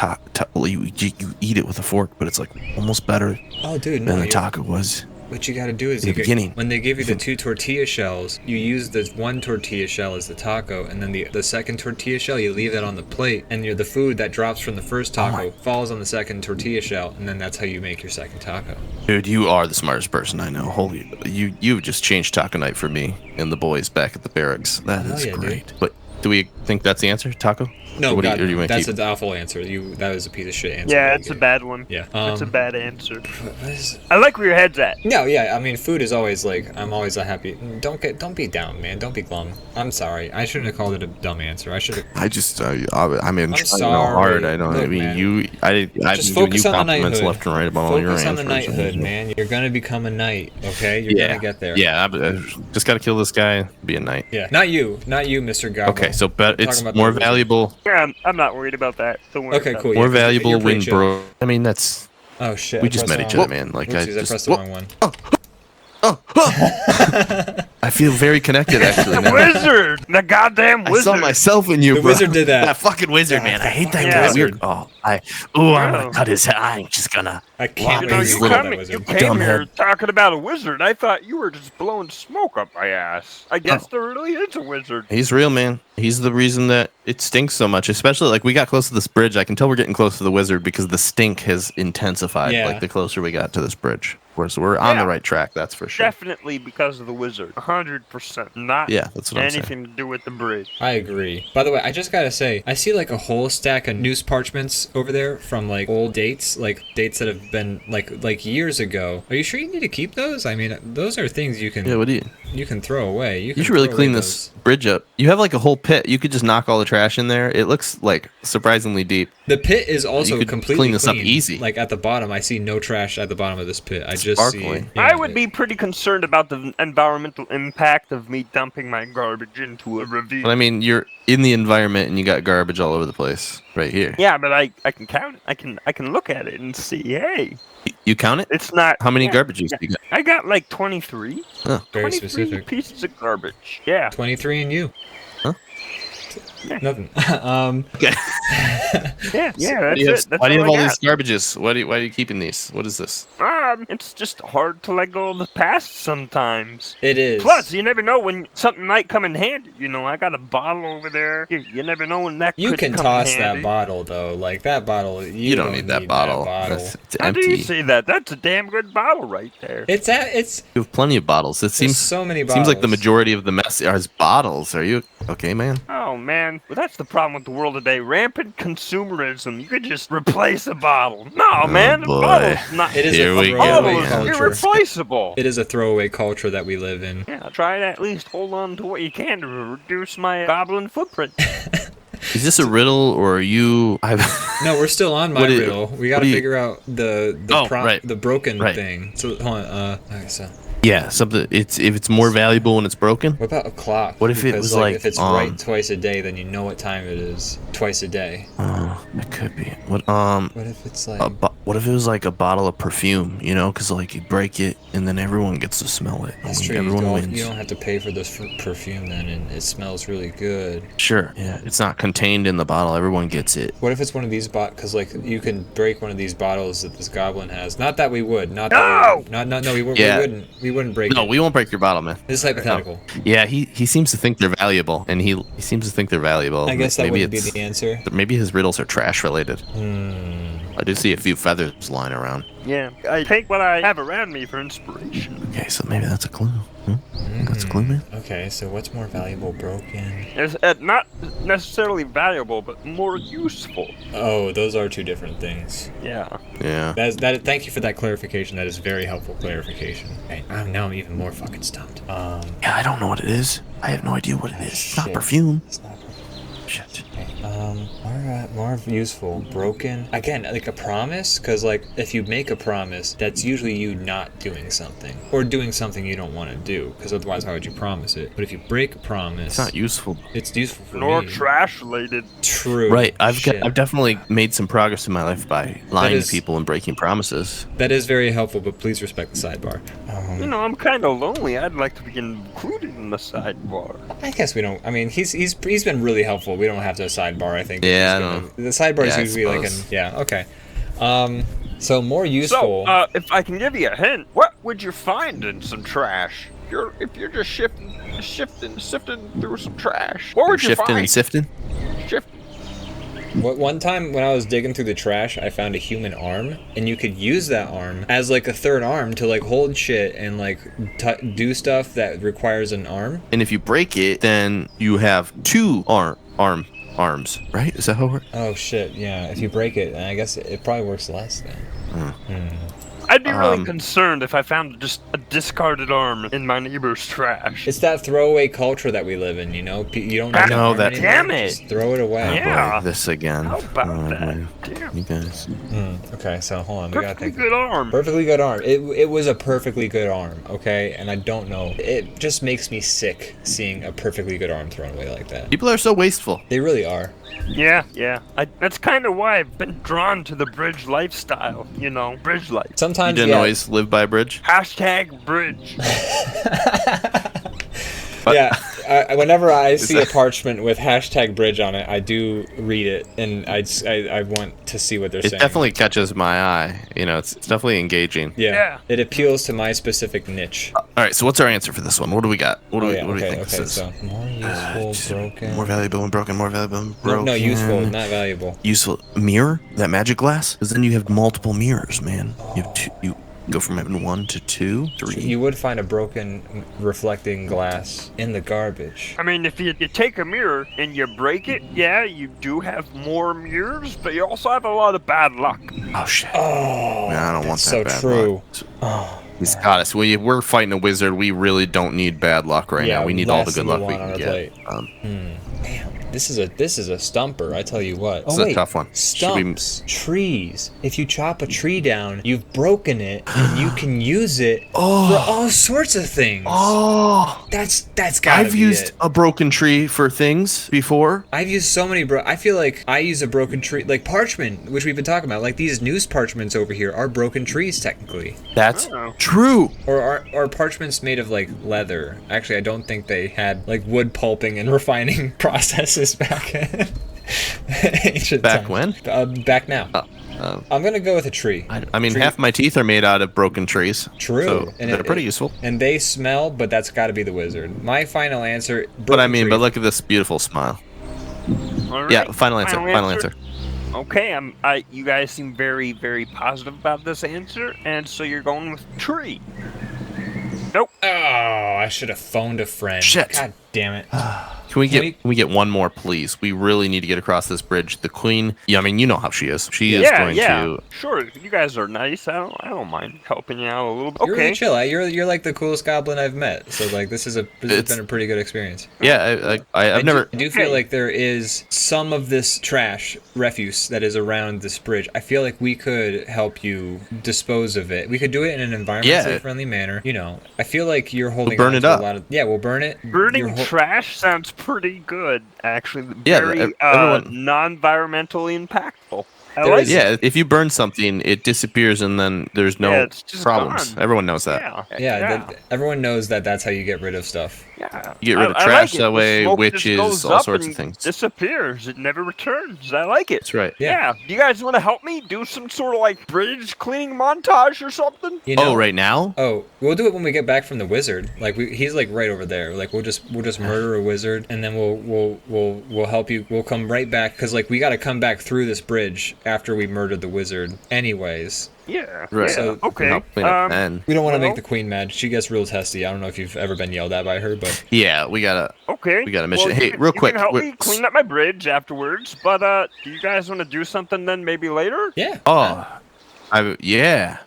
you eat it with a fork, but it's like almost better Oh, dude, no. than the taco was. What you gotta do is In the beginning. when they give you the 2 tortilla shells, you use the 1 tortilla shell as the taco, and then the second tortilla shell, you leave that on the plate, and the food that drops from the first taco falls on the second tortilla shell, and then that's how you make your second taco. Dude, you are the smartest person I know. Holy, you've just changed taco night for me and the boys back at the barracks. That is yeah, great. dude. But do we think that's the answer, taco? No, What do you- God, or do you wanna that's keep- an awful answer. That was a piece of shit answer. Yeah, that you it's a gave. bad one. Yeah. It's a bad answer. What is- I like where your head's at. No, yeah, I mean, food is always like, I'm always a happy. Don't be down, man. Don't be glum. I'm sorry. I shouldn't have called it a dumb answer. I should have. I just, I mean, I'm trying sorry. hard. I don't. I Look, mean, man. I've Just been giving you focus on the compliments knighthood. left and right about all your Focus on answers. the knighthood, man. You're gonna become a knight. Okay, you're gonna get there. Yeah, I just got to kill this guy. Be a knight. Yeah. Not you, Mr. Gobble. Okay, so talking it's about the more wizard. valuable. Yeah, I'm not worried about that. Don't worry. Okay, about cool. it. More Yeah, 'cause valuable you're pretty when chill. bro. I mean, that's. Oh shit. We I just pressed met the each wrong other, man. Like, Oopsies, I just. pressed the wrong one. I feel very connected, actually. The Now. wizard! The goddamn I wizard! saw myself in you, The bro. wizard did that. That fucking wizard, man. I hate that fucking guy. wizard. I'm gonna cut his head. I'm just gonna. I can't You wait know, to He's you, see little that you wizard. came Dumb here head. talking about a wizard. I thought you were just blowing smoke up my ass. I guess there really is a wizard. He's real, man. He's the reason that it stinks so much. Especially like we got close to this bridge. I can tell we're getting close to the wizard because the stink has intensified. Yeah. Like the closer we got to this bridge. So we're on the Yeah. right track. That's for sure. Definitely because of the wizard. 100%. Not Yeah, that's what I'm saying. anything to do with the bridge. I agree. By the way, I just gotta say, I see like a whole stack of news parchments over there from like old dates, like dates that have been like years ago. Are you sure you need to keep those? I mean, those are things you can Yeah. What do you? you can throw away. You should really throw clean away this bridge up. You have like a whole pit. You could just knock all the trash in there. It looks like surprisingly deep. The pit is also could completely clean this up easy. Like at the bottom, I see no trash at the bottom of this pit. I just Sparkling. see. Yeah, I would be pretty concerned about the environmental impact of me dumping my garbage into a ravine. But I mean, you're in the environment and you got garbage all over the place right here. Yeah, but I can count it. I can look at it and see, hey, You count it? it's not. How many yeah, garbages do you got? I got like 23. Oh. Very 23 specific. pieces of garbage. Yeah. 23 and you. Huh? Nothing. Okay. Yeah, Why do you that's have, it. why do you have I all got. these garbages? Why are you keeping these? What is this? It's just hard to let go of the past sometimes. It is. Plus, you never know when something might come in handy. You know, I got a bottle over there. You never know when that You could can come toss in that handy. bottle though. Like that bottle. You don't need that bottle. It's How do you empty. say that? That's a damn good bottle right there. It's You have plenty of bottles. It there's seems so many bottles. seems like the majority of the mess are bottles. Are you okay, man? Oh man, well, that's the problem with the world today. Rampant consumerism. You could just replace a bottle. No, man, the boy. bottle's not. It is Here a we go. throwaway Bottle is culture. irreplaceable. It is a throwaway culture that we live in. Yeah, try to at least hold on to what you can to reduce my goblin footprint. Is this a riddle or are you? No, we're still on my What do you- riddle. We what gotta do you- figure out the Oh, right. the broken Right. thing. So hold on. Okay, so Yeah, something. If it's more valuable when it's broken. what about a clock? What if it Because, was like, if it's right twice a day, then you know what time it is twice a day. It could be. What What if it's like what if it was like a bottle of perfume? You know, because like you break it and then everyone gets to smell it. that's and true? Everyone You wins. don't have to pay for this perfume then, and it smells really good. Sure. Yeah, it's not contained in the bottle. Everyone gets it. What if it's one of these because like you can break one of these bottles that this goblin has. Not that we would. Not that No! we would. No, we Yeah. wouldn't. We wouldn't break No, it. we won't break your bottle, man. This is hypothetical. Yeah, he seems to think they're valuable, and he seems to think they're valuable. I guess that maybe would be it's the answer. maybe his riddles are trash related. I do see a few feathers lying around. Yeah, I take what I have around me for inspiration. Okay, so maybe that's a clue. That's a clue, man. Okay, so what's more valuable, broken? It's not necessarily valuable, but more useful. Oh, those are two different things. Yeah. Yeah. Thank you for that clarification. That is very helpful clarification. Okay, now I'm even more fucking stumped. Yeah, I don't know what it is. I have no idea what it is. It's not Shit. perfume. It's not perfume. Shit. More useful, broken. Again, like a promise, because like if you make a promise, that's usually you not doing something or doing something you don't want to do, because otherwise how would you promise it? But if you break a promise, It's not useful. it's useful for Nor me. trash related. True. Right. I've Shit. definitely made some progress in my life by lying is- to people and breaking promises. That is very helpful, but please respect the sidebar. You know, I'm kind of lonely. I'd like to be included in the sidebar. I guess we don't. I mean, he's been really helpful. We don't have to sidebar. I think. Yeah, We're I just know. The sidebar is Yeah, I usually like an suppose. yeah. Okay. So more useful. So, if I can give you a hint, what would you find in some trash? If you're just sifting through some trash, what would you Shifting find? and sifting? Shifting. One time when I was digging through the trash, I found a human arm, and you could use that arm as like a third arm to like hold shit and like do stuff that requires an arm. And if you break it, then you have two arms, right? Is that how it works? Oh shit, yeah. If you break it, then I guess it probably works less then. I'd be really concerned if I found just a discarded arm in my neighbor's trash. It's that throwaway culture that we live in, you know? You don't Ah, need an no, arm that- anymore, damn it. just throw it away. Yeah. Boy, this again. How about Oh, that? boy. Damn. You guys. Okay, so hold on, we gotta Perfectly think. good arm. Perfectly good arm. It was a perfectly good arm, okay? And I don't know. It just makes me sick seeing a perfectly good arm thrown away like that. People are so wasteful. They really are. Yeah. That's kind of why I've been drawn to the bridge lifestyle. You know, bridge life. You Sometimes didn't yeah. always live by a bridge? Hashtag bridge. Yeah, whenever I see a parchment with hashtag bridge on it, I do read it, and I want to see what they're It saying. definitely catches my eye. You know, it's definitely engaging. Yeah. It appeals to my specific niche. All right, so what's our answer for this one? What do we got? What do we think this is? So more useful, broken. More valuable and broken, more valuable and No, broken. no, useful, not valuable. Useful. Mirror? That magic glass? Because then you have multiple mirrors, man. You have two. You go from having 1 to 2, 3. You would find a broken reflecting glass in the garbage. I mean, if you take a mirror and you break it, yeah, you do have more mirrors, but you also have a lot of bad luck. Oh shit. Oh, Man, I don't want that's that so bad true. luck. Oh, He's got us. We're fighting a wizard. We really don't need bad luck right Yeah, now. We need all the less good than luck we want on can our get. plate. Damn, this is a stumper. I tell you what. It's a tough one. Should we- Stumps, trees. If you chop a tree down, you've broken it, and you can use it for all sorts of things. Oh, That's gotta I've be used it. a broken tree for things before. I've used so many I feel like I use a broken tree, like parchment, which we've been talking about. Like these news parchments over here are broken trees technically. That's Oh. true. Or are parchments made of like leather? Actually, I don't think they had like wood pulping and refining processes back in ancient Back times. when? Back now. I'm gonna go with a tree. I mean, half my teeth are made out of broken trees. True. So And they're pretty useful. And they smell, but that's got to be the wizard. My final answer. But I mean, tree. but look at this beautiful smile. All right. Yeah, final answer. Final answer. Okay, you guys seem very, very positive about this answer, and so you're going with tree. Nope. Oh, I should have phoned a friend. Shit. God damn it. Can we get one more, please? We really need to get across this bridge. The queen. Yeah, I mean, you know how she is. She is going to. Sure, you guys are nice. I don't mind helping you out a little bit. You're Okay. really chill. You're like the coolest goblin I've met. So like this has been a pretty good experience. Yeah, I've never. I do feel like there is some of this trash refuse that is around this bridge. I feel like we could help you dispose of it. We could do it in an environmentally friendly manner. You know, I feel like you're holding burn on it to up. a lot of. Yeah, we'll burn it. Burning trash sounds pretty good, actually. Yeah, Very everyone- non-environmentally impactful. I like it. Yeah, if you burn something, it disappears, and then there's no Yeah, it's just problems. gone. Everyone knows that. Yeah. Yeah, everyone knows that that's how you get rid of stuff. Yeah, Yeah. You get rid of I trash like it. that The way, smoke just witches, goes all up sorts of and things. disappears. It never returns. I like it. That's right. Yeah. Do you guys want to help me do some sort of like bridge cleaning montage or something? You know, Oh, right now? Oh, we'll do it when we get back from the wizard. Like he's like right over there. Like we'll just murder a wizard, and then we'll help you. We'll come right back because like we got to come back through this bridge after we murdered the wizard. Anyways, Yeah. Right. Yeah. So- Okay. Help clean up then. we don't want to Well- make the queen mad. She gets real testy. I don't know if you've ever been yelled at by her, but Yeah, we gotta. Okay. We got a mission. Well, Hey, you can- real you quick, can help we're- me clean up my bridge afterwards. But do you guys want to do something then? Maybe later. yeah. Oh, yeah.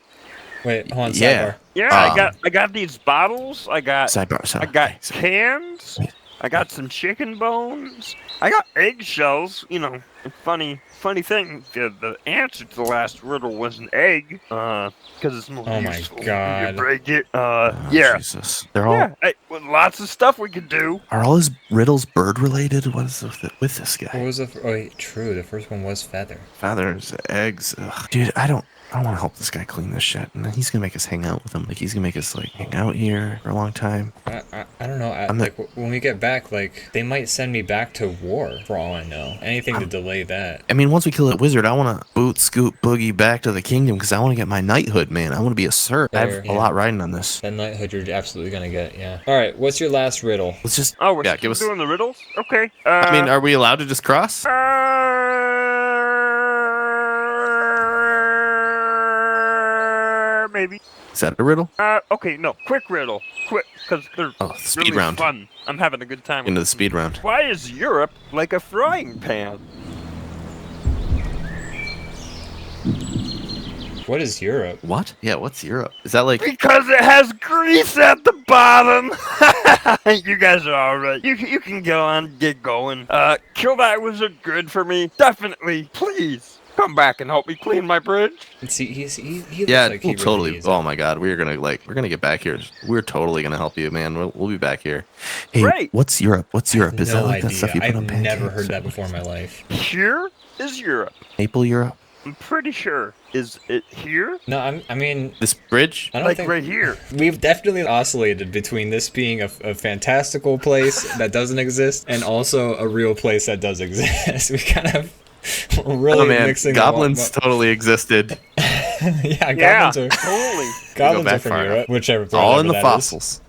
Wait, hold on. Yeah. Sidebar. Yeah. I got these bottles. I got Sidebar. I got cans. I got some chicken bones. I got eggshells. You know, funny thing. The answer to the last riddle was an egg. Because it's more Oh my useful. God. You break it. Oh, Yeah. Jesus. They're all. Yeah. Well, lots of stuff we could do. Are all his riddles bird related? What is with this What guy? was the? Oh, wait, true. The first one was feather. Feathers, eggs. Ugh. Dude, I don't want to help this guy clean this shit. And then he's gonna make us hang out with him. Like he's gonna make us like hang out here for a long time. I don't know. I'm Like when we get back, like they might send me back to war for all I know. Anything to delay that. I mean, once we kill that wizard, I want to boot, scoot, boogie back to the kingdom because I want to get my knighthood, man. I want to be a sir. I have Fair, a yeah. lot riding on this. That knighthood you're absolutely gonna get. Yeah. All right. What's your last riddle? Let's just. Oh, we're yeah, still give us. doing the riddles. Okay. I mean, are we allowed to just cross? Maybe. Is that a riddle? Okay, no. Quick riddle. Quick, because they're Oh, speed really round. fun. I'm having a good time. Into the with speed round. Why is Europe like a frying pan? What is Europe? What? Yeah, what's Europe? Is that like? Because it has grease at the bottom. You guys are all right. You can go on, get going. Kill that wizard good for me. Definitely. Please. Come back and help me clean my bridge. See, he looks Yeah, like he we'll really totally. needs it. Oh my God, we're gonna get back here. We're totally gonna help you, man. We'll be back here. Hey, Great. what's Europe? What's Europe? Is no that like idea. that stuff you put I've on pancakes? never heard or- that before in my life. Here is Europe. Maple Europe. I'm pretty sure. Is it here? No, I mean, This bridge? I don't Like think right here. we've definitely oscillated between this being a fantastical place that doesn't exist and also a real place that does exist. We kind of really Oh man, mixing. goblins totally existed. Yeah, Yeah, goblins are totally. goblins back are from far Europe, whichever. All in whatever the that is. fossils.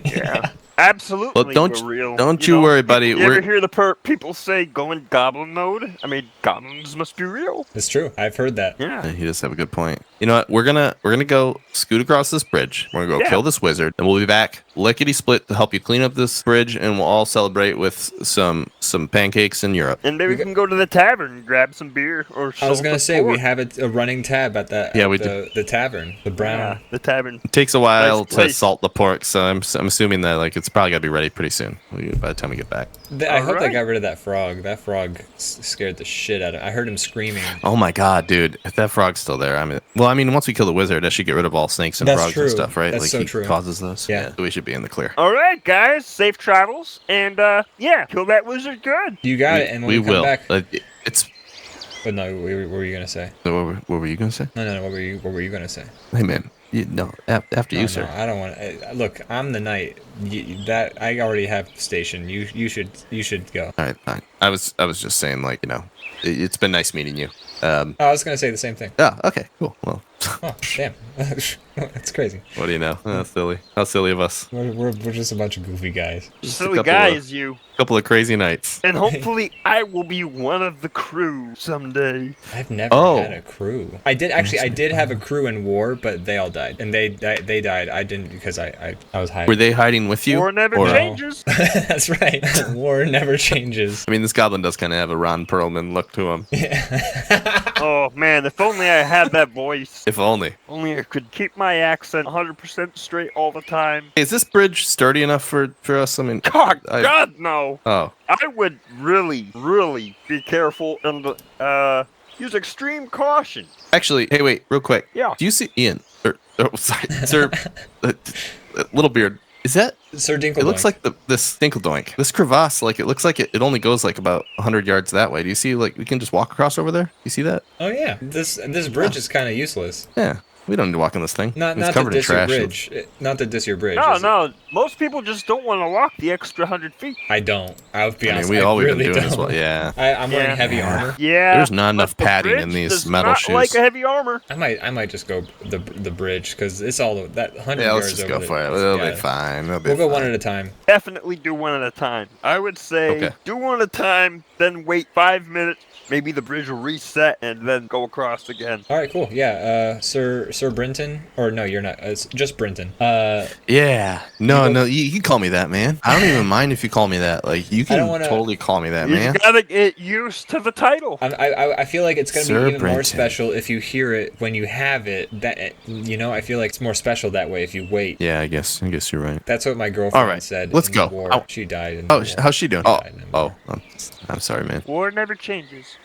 Yeah. Absolutely. Well, don't for real. don't you know? worry, buddy. You ever We're hear the people say go in goblin mode? I mean, goblins must be real. It's true. I've heard that. Yeah. He does have a good point. You know what? We're gonna go scoot across this bridge. We're gonna go Yeah. kill this wizard, and we'll be back lickety split to help you clean up this bridge, and we'll all celebrate with some pancakes in Europe. And maybe we can go to the tavern and grab some beer or I was salt gonna and say we pork. have a running tab at that. Yeah, at we the tavern, the brown. Yeah, the tavern. It takes a while Nice to place. salt the pork, so I'm assuming that like it's probably gotta be ready pretty soon by the time we get back. I hope they Alright. got rid of that frog. That frog scared the shit out of. I heard him screaming. Oh my God, dude! If that frog's still there, I mean, once we kill the wizard, that should get rid of all snakes and That's frogs true. and stuff, right? That's like so he true. causes those. Yeah. So we should be in the clear. All right, guys. Safe travels. And, yeah, kill that wizard good. You got it. And when we come will. back. It's. But no, what were you gonna say? What were you gonna say? No. What were you gonna say? Hey man, after you, No, sir. I don't want to. Look, I'm the knight. That I already have station. You should go. All right, fine. I was just saying, like, it's been nice meeting you. Oh, I was gonna say the same thing. Oh, okay, cool. Well, Oh, damn. That's crazy. what do you know? That's silly. How silly of us. We're just a bunch of goofy guys. Just a Silly couple guys, you. Couple of crazy nights. And hopefully I will be one of the crew someday. I've never Oh. had a crew. I did have a crew in war, but they all died, and they died. I didn't because I was hiding. Were they hiding with you? War never Or- changes. That's right. War never changes. I mean, this goblin does kind of have a Ron Perlman look to him. Oh, man, if only I had that voice. If only. Only I could keep my accent 100% straight all the time. Is this bridge sturdy enough for us? I mean, God, I- God, no. oh, I would really, really be careful and use extreme caution. actually, hey, wait, real quick. Yeah. Do you see Ian? Sorry, sir, little beard. Is that? Sir Dinkledoink. It looks like this Dinkledoink. This crevasse, like it looks like it only goes like about 100 yards that way. Do you see? Like we can just walk across over there. You see that? Oh yeah. This bridge is kind of useless. Yeah. We don't need to walk on this thing. Not It's to covered in diss your trash. bridge. Not to diss your bridge. No, is it? no. Most people just don't want to walk the extra 100 feet. I don't. I'll be I honest. mean, we I all we've really been doing don't. as well. Yeah. I'm wearing Yeah. heavy armor. Yeah. There's not but enough the padding in bridge these does metal not shoes. like a heavy armor. I might just go the bridge because it's all that 100 Yeah, let's yards just over go for it. the- It'll yeah. be fine. It'll be We'll go one fine. at a time. Definitely do one at a time. I would say Okay. do one at a time, then wait 5 minutes. Maybe the bridge will reset and then go across again. All right, cool. Yeah, Sir Brinton, or no, you're not. It's just Brinton. Yeah. No, you can call me that, man. I don't even mind if you call me that. Like, you I don't can wanna- totally call me that, You man. gotta get used to the title. I feel like it's gonna Sir be even more Brinton. special if you hear it when you have it. That I feel like it's more special that way if you wait. Yeah, I guess you're right. That's what my girlfriend All right, said. let's in go. The war. Oh. She died. In the Oh, war. how's she doing? She Oh, died in the war. I'm sorry, man. War never changes.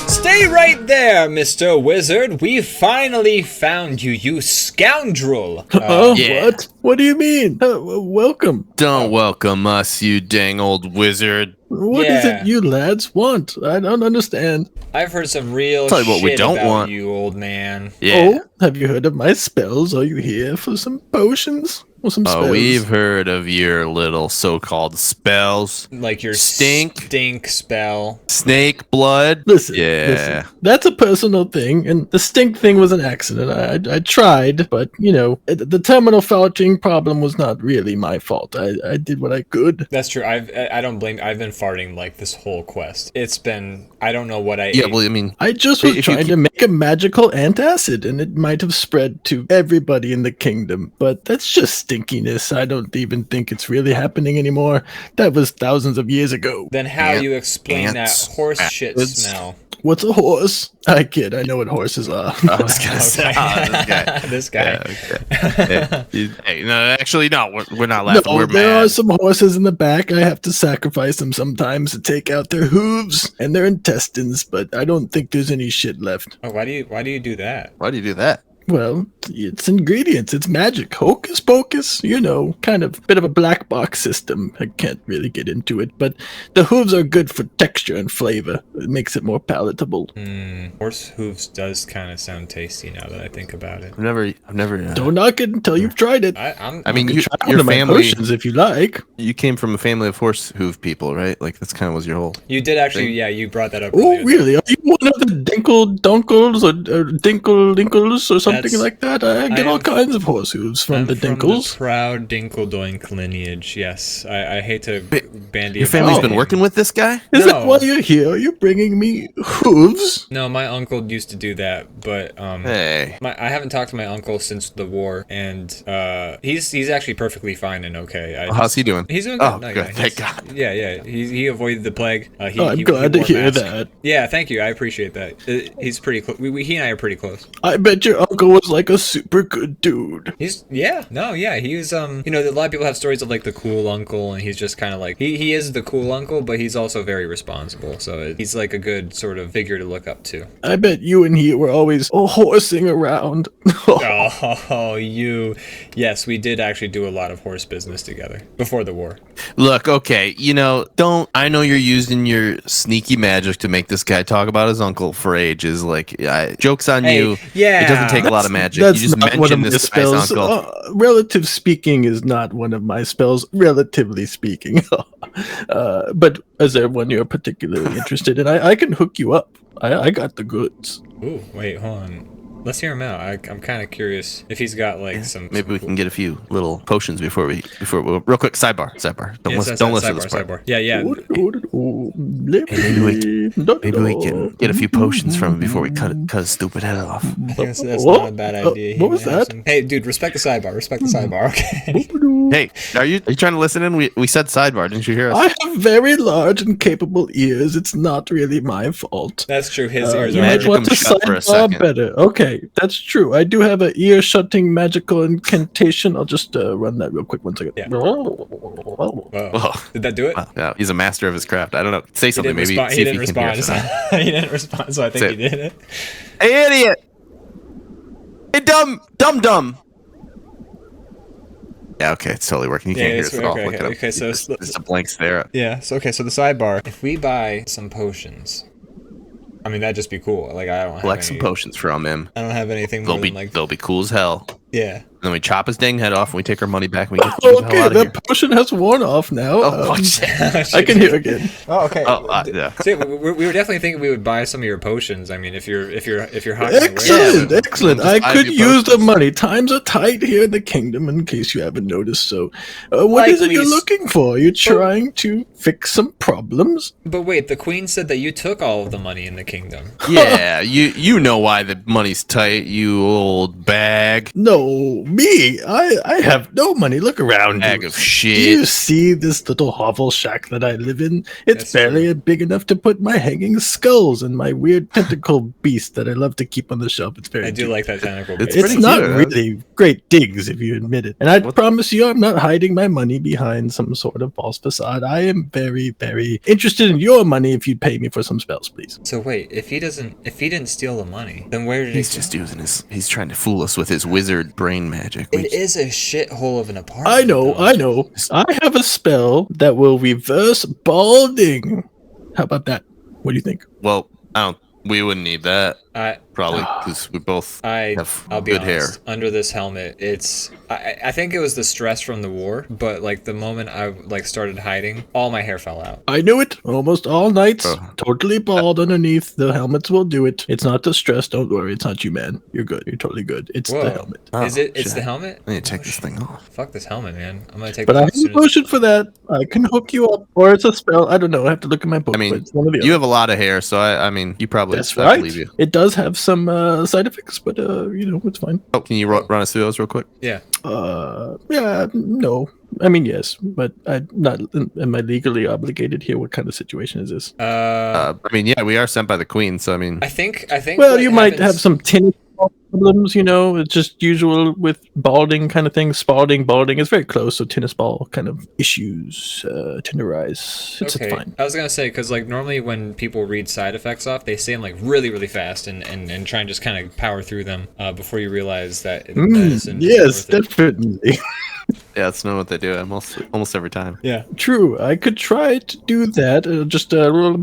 Stay right there, Mr. Wizard. We finally found you, you scoundrel. Oh, yeah. what? What do you mean? Welcome. Don't welcome us, you dang old wizard. What is Yeah. it you lads want? I don't understand. I've heard some real Tell you what we shit don't about want. you, old man. Yeah. Oh, have you heard of my spells? Are you here for some potions? Or some spells? Oh, we've heard of your little so-called spells. Like your Stink. spell. Snake blood. Listen, Yeah. listen. That's a personal thing, and the stink thing was an accident. I tried, but, the terminal farting problem was not really my fault. I did what I could. That's true. I don't blame. I've been farting like this whole quest. It's been. I don't know what I. Yeah, ate. well, I mean, I just was If you trying keep- to make a magical antacid, and it might have spread to everybody in the kingdom. But that's just stinkiness. I don't even think it's really happening anymore. That was thousands of years ago. Then how Ant- you explain that ants, horse shit acids. smell? What's a horse? I kid. I know what horses are. I was gonna say, This guy. Yeah, okay. Yeah. Hey, no, actually, no, we're not laughing. No, we're there are mad. some horses in the back. I have to sacrifice them sometimes to take out their hooves and their intestines, but I don't think there's any shit left. Oh, why do you do that? Why do you do that? Well, it's ingredients. It's magic. Hocus pocus, kind of bit of a black box system. I can't really get into it, but the hooves are good for texture and flavor. It makes it more palatable. Horse hooves does kind of sound tasty now that I think about it. I've never. Don't knock it until you've tried it. I mean, You try one your of my family. potions if you like. You came from a family of horse hoof people, right? Like that's kind of was your whole. You did actually. thing. Yeah, you brought that up. Oh, earlier. really? Are you one of the Dinkle Dunkles or Dinkle Dinkles or something That's- like that? I get I all am- kinds of horse hooves from I'm the from Dinkles. the proud Dinkle-Doink lineage. Yes, I hate to bandy. Your family's about been it. working with this guy. Is No. that why you're here? Are you bringing me hooves? No, my uncle used to do that, but Hey, I haven't talked to my uncle since the war, and he's actually perfectly fine and okay. how's he doing? He's doing good. Oh, No, good. yeah, Thank he's- God. Yeah. He avoided the plague. He, I'm he glad to wore a hear mask. that. Yeah, thank you. I appreciate that. He's pretty close. He and I are pretty close. I bet your uncle was like a super good dude. He's he was a lot of people have stories of like the cool uncle, and he's just kind of like he is the cool uncle, but he's also very responsible. So he's like a good sort of figure to look up to. I bet you and he were always horsing around. Oh, yes, we did actually do a lot of horse business together before the war. Look, okay, don't. I know you're using your sneaky magic to make this guy talk about his uncle for ages. Like, jokes on Hey, you. yeah. It doesn't take a lot of magic. You That's just not one of mention my this guy's spells. uncle. Relative speaking is not one of my spells, relatively speaking. But as everyone you're particularly interested in, I can hook you up. I got the goods. Ooh, wait, hold on. Let's hear him out. I'm kind of curious if he's got like some. Maybe we can get a few little potions before we real quick sidebar. Don't listen to this part. Sidebar. Yeah. Maybe we can get a few potions from him before we cut his stupid head off. I think that's not a bad idea. He what was might have that? some- Hey, dude, respect the sidebar. Respect the sidebar. Okay. Hey, are you trying to listen in? We said sidebar, didn't you hear us? I have very large and capable ears. It's not really my fault. That's true. His ears You are. might Magic want them to shut for a sidebar second. better. Okay, that's true. I do have an ear-shutting magical incantation. I'll just run that real quick. 1 second. Yeah. Whoa. Whoa. Did that do it? Wow, yeah, he's a master of his craft. I don't know. Say He something, didn't maybe. respond. See He if didn't he can hear respond. us. He didn't respond, so I think That's he it. did it. Hey, idiot! Hey, dumb. Yeah, okay, it's totally working. You can't hear us at all. Look at him. Okay, so It's a blank stare. yeah. So the sidebar. If we buy some potions, I mean, that'd just be cool. Like, I don't have Collect some any, potions from him. I don't have anything more than like, They'll be cool as hell. yeah. And then we chop his dang head off, and we take our money back, and we get the hell Okay, out of the here. potion has worn off now. Oh, shit. I can hear again. Oh, okay. Yeah. See, we were definitely thinking we would buy some of your potions. I mean, if you're hot. Excellent, Yeah, excellent. just I buy could new use the potions. money. Times are tight here in the kingdom, in case you haven't noticed. So, what Like is it you're we- looking for? You're trying to fix some problems? But wait, the queen said that you took all of the money in the kingdom. Yeah, you know why the money's tight, you old bag. No, me. I have no money. Look around Bag you. of Do shit. you see this little hovel shack that I live in? It's That's barely big enough to put my hanging skulls and my weird tentacle beast that I love to keep on the shelf. It's very I do cute. like that tentacle. It's bit. It's pretty not cute, huh? really great digs, if you admit it. And I What- promise you, I'm not hiding my money behind some sort of false facade. I am very, very interested in your money if you'd pay me for some spells, please. So wait, if he didn't steal the money, then where did He's it go? just using he's trying to fool us with his wizard brain magic. It is a shithole of an apartment. I know, though. I know. I have a spell that will reverse balding. How about that? What do you think? Well, we wouldn't need that. Probably Ah. because we both have I'll be good honest. hair. Under this helmet, I think it was the stress from the war, but like the moment I like started hiding, all my hair fell out. I knew it. Almost all nights, Oh. totally bald underneath. The helmets will do it. It's not the stress. Don't worry. It's not you, man. You're good. You're totally good. It's Whoa. the helmet. Is it? It's shit. the helmet? I need to take Oh, this shit. thing off. Fuck this helmet, man. I'm gonna take. But this I off have as a soon as- potion for that. I can hook you up, or it's a spell. I don't know. I have to look at my book. I mean, but it's one of the You other. have a lot of hair, so I mean, you probably That's I right. believe you. It does have some side effects, but it's fine. Oh, can you run us through those real quick? Yeah. Yeah, no. I mean, yes, but I'm not. Am I legally obligated here? What kind of situation is this? I mean, yeah, we are sent by the queen, so I mean, I think. Well, what you might happens- have some tennis ball problems. It's just usual with balding kind of thing. Spalding, balding. It's very close. So tennis ball kind of issues tenderize. It's Okay. fine. I was gonna say because like normally when people read side effects off, they say them like really really fast and try and just kind of power through them before you realize that medicine. is Yes, worth it. definitely. yeah, that's not what they do almost every time. Yeah. True. I could try to do that. Just roll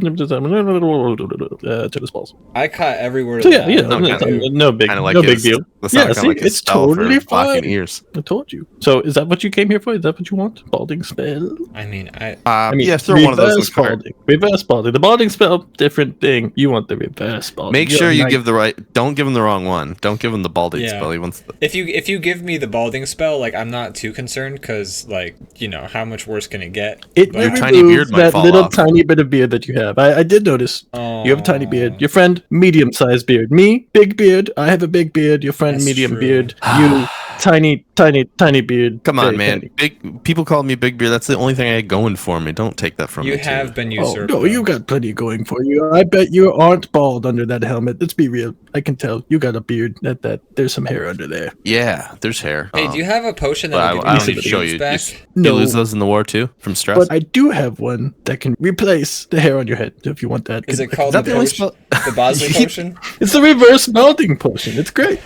tennis balls. I caught every word. So of yeah, that. no, Okay. no big, Kind of like no his, big deal. That sound Yeah, kinda see, like his it's spell for totally blocking fine. ears. I told you. So is that what you came here for? Is that what you want? Balding spell? I mean, Yeah, throw one of those in the reverse cart. balding. Reverse balding. The balding spell, different thing. You want the reverse balding. Make You're sure you nice. give the right. Don't give him the wrong one. Don't give him the balding Yeah. spell. He wants the. if you give me the balding spell, like I'm not too concerned because like how much worse can it get? It But- may Your tiny remove beard might that fall little off. tiny bit of beard that you have. I did notice. You have a tiny beard. Your friend, medium-sized beard. Me, big beard. I have a big beard. Your friend, That's medium true. beard. You, tiny beard. Come on, Very man. tiny. Big people call me Big Beard. That's the only thing I had going for me. Don't take that from You me. too. have been Oh, usurped. no, though. you got plenty going for you. I bet you aren't bald under that helmet. Let's be real. I can tell. You got a beard. There's some hair under there. Yeah, there's hair. Hey, do you have a potion that Well, will give I you don't need to some show beads you. back? You No. lose those in the war too from stress. But I do have one that can replace the hair on your head if you want that. Is it Can- called Is that the the only potion? spell- The Bosley potion? It's the reverse balding potion. It's great.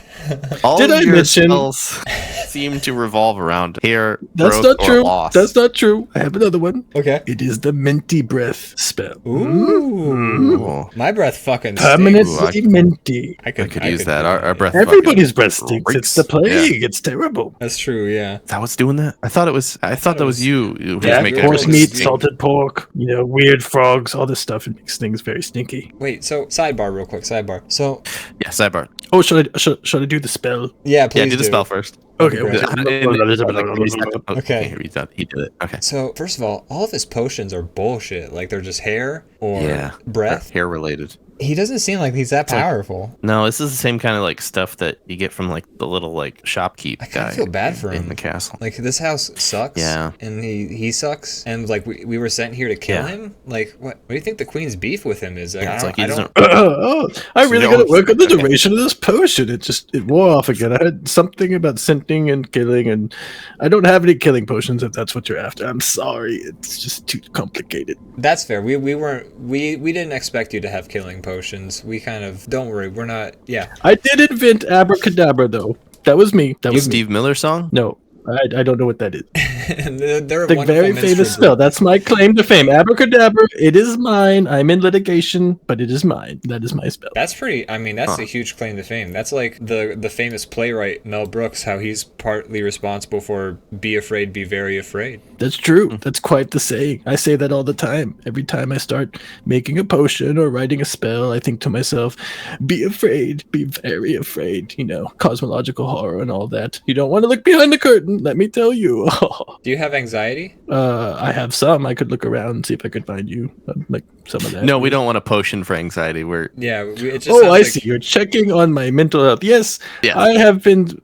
All Did of I your mention- spells seem to revolve around hair That's growth not or true. loss. That's not true. I have another one. Okay. It is the minty breath spell. Ooh. Oh, My breath fucking Permanently stinks. minty. I I could use do that. Our breath. Everybody's fucking breath stinks. It's the reeks. plague. Yeah. It's terrible. That's true. Yeah. Is that what's doing that? I thought that was you. who was Yeah, making horse everything meat, stink. salted pork, weird frogs, all this stuff. It makes things very stinky. Wait. So sidebar, real quick. Sidebar. So Yeah, sidebar. Oh, should I do the spell? yeah, please Yeah, do the spell first. Okay. Great. okay. Okay. He reads that. He did it. Okay. So first of all of his potions are bullshit. Like they're just hair or Yeah. breath. Hair related. He doesn't seem like he's that powerful. No, this is the same kind of like stuff that you get from like the little like shopkeep I kind guy of feel bad for in him. the castle. Like this house sucks. Yeah. And he sucks. And like we were sent here to kill Yeah. him. Like what do you think the queen's beef with him is? Like, Yeah, it's I like don't, he I don't, doesn't. I really So gotta y'all- work on the duration of this potion. It wore off again. I had something about scenting and killing, and I don't have any killing potions if that's what you're after. I'm sorry, it's just too complicated. That's fair. We didn't expect you to have killing potions. We kind of don't worry. We're not. Yeah. I did invent abracadabra though. That was me. That was me. Steve Miller song? No, I don't know what that is. They're a The wonderful very minstrel famous group. spell. That's my claim to fame. Abracadabra. It is mine. I'm in litigation, but it is mine. That is my spell. That's pretty. I mean, that's a huge claim to fame. That's like the famous playwright Mel Brooks, how he's partly responsible for "Be afraid, be very afraid." That's true. That's quite the saying. I say that all the time. Every time I start making a potion or writing a spell, I think to myself, be afraid, be very afraid. You know, cosmological horror and all that. You don't want to look behind the curtain, let me tell you. Do you have anxiety? I have some. I could look around and see if I could find you like some of that. No, we don't want a potion for anxiety. We're Yeah. It just Oh, sounds I like, see. You're checking on my mental health. Yes, Yeah. I have been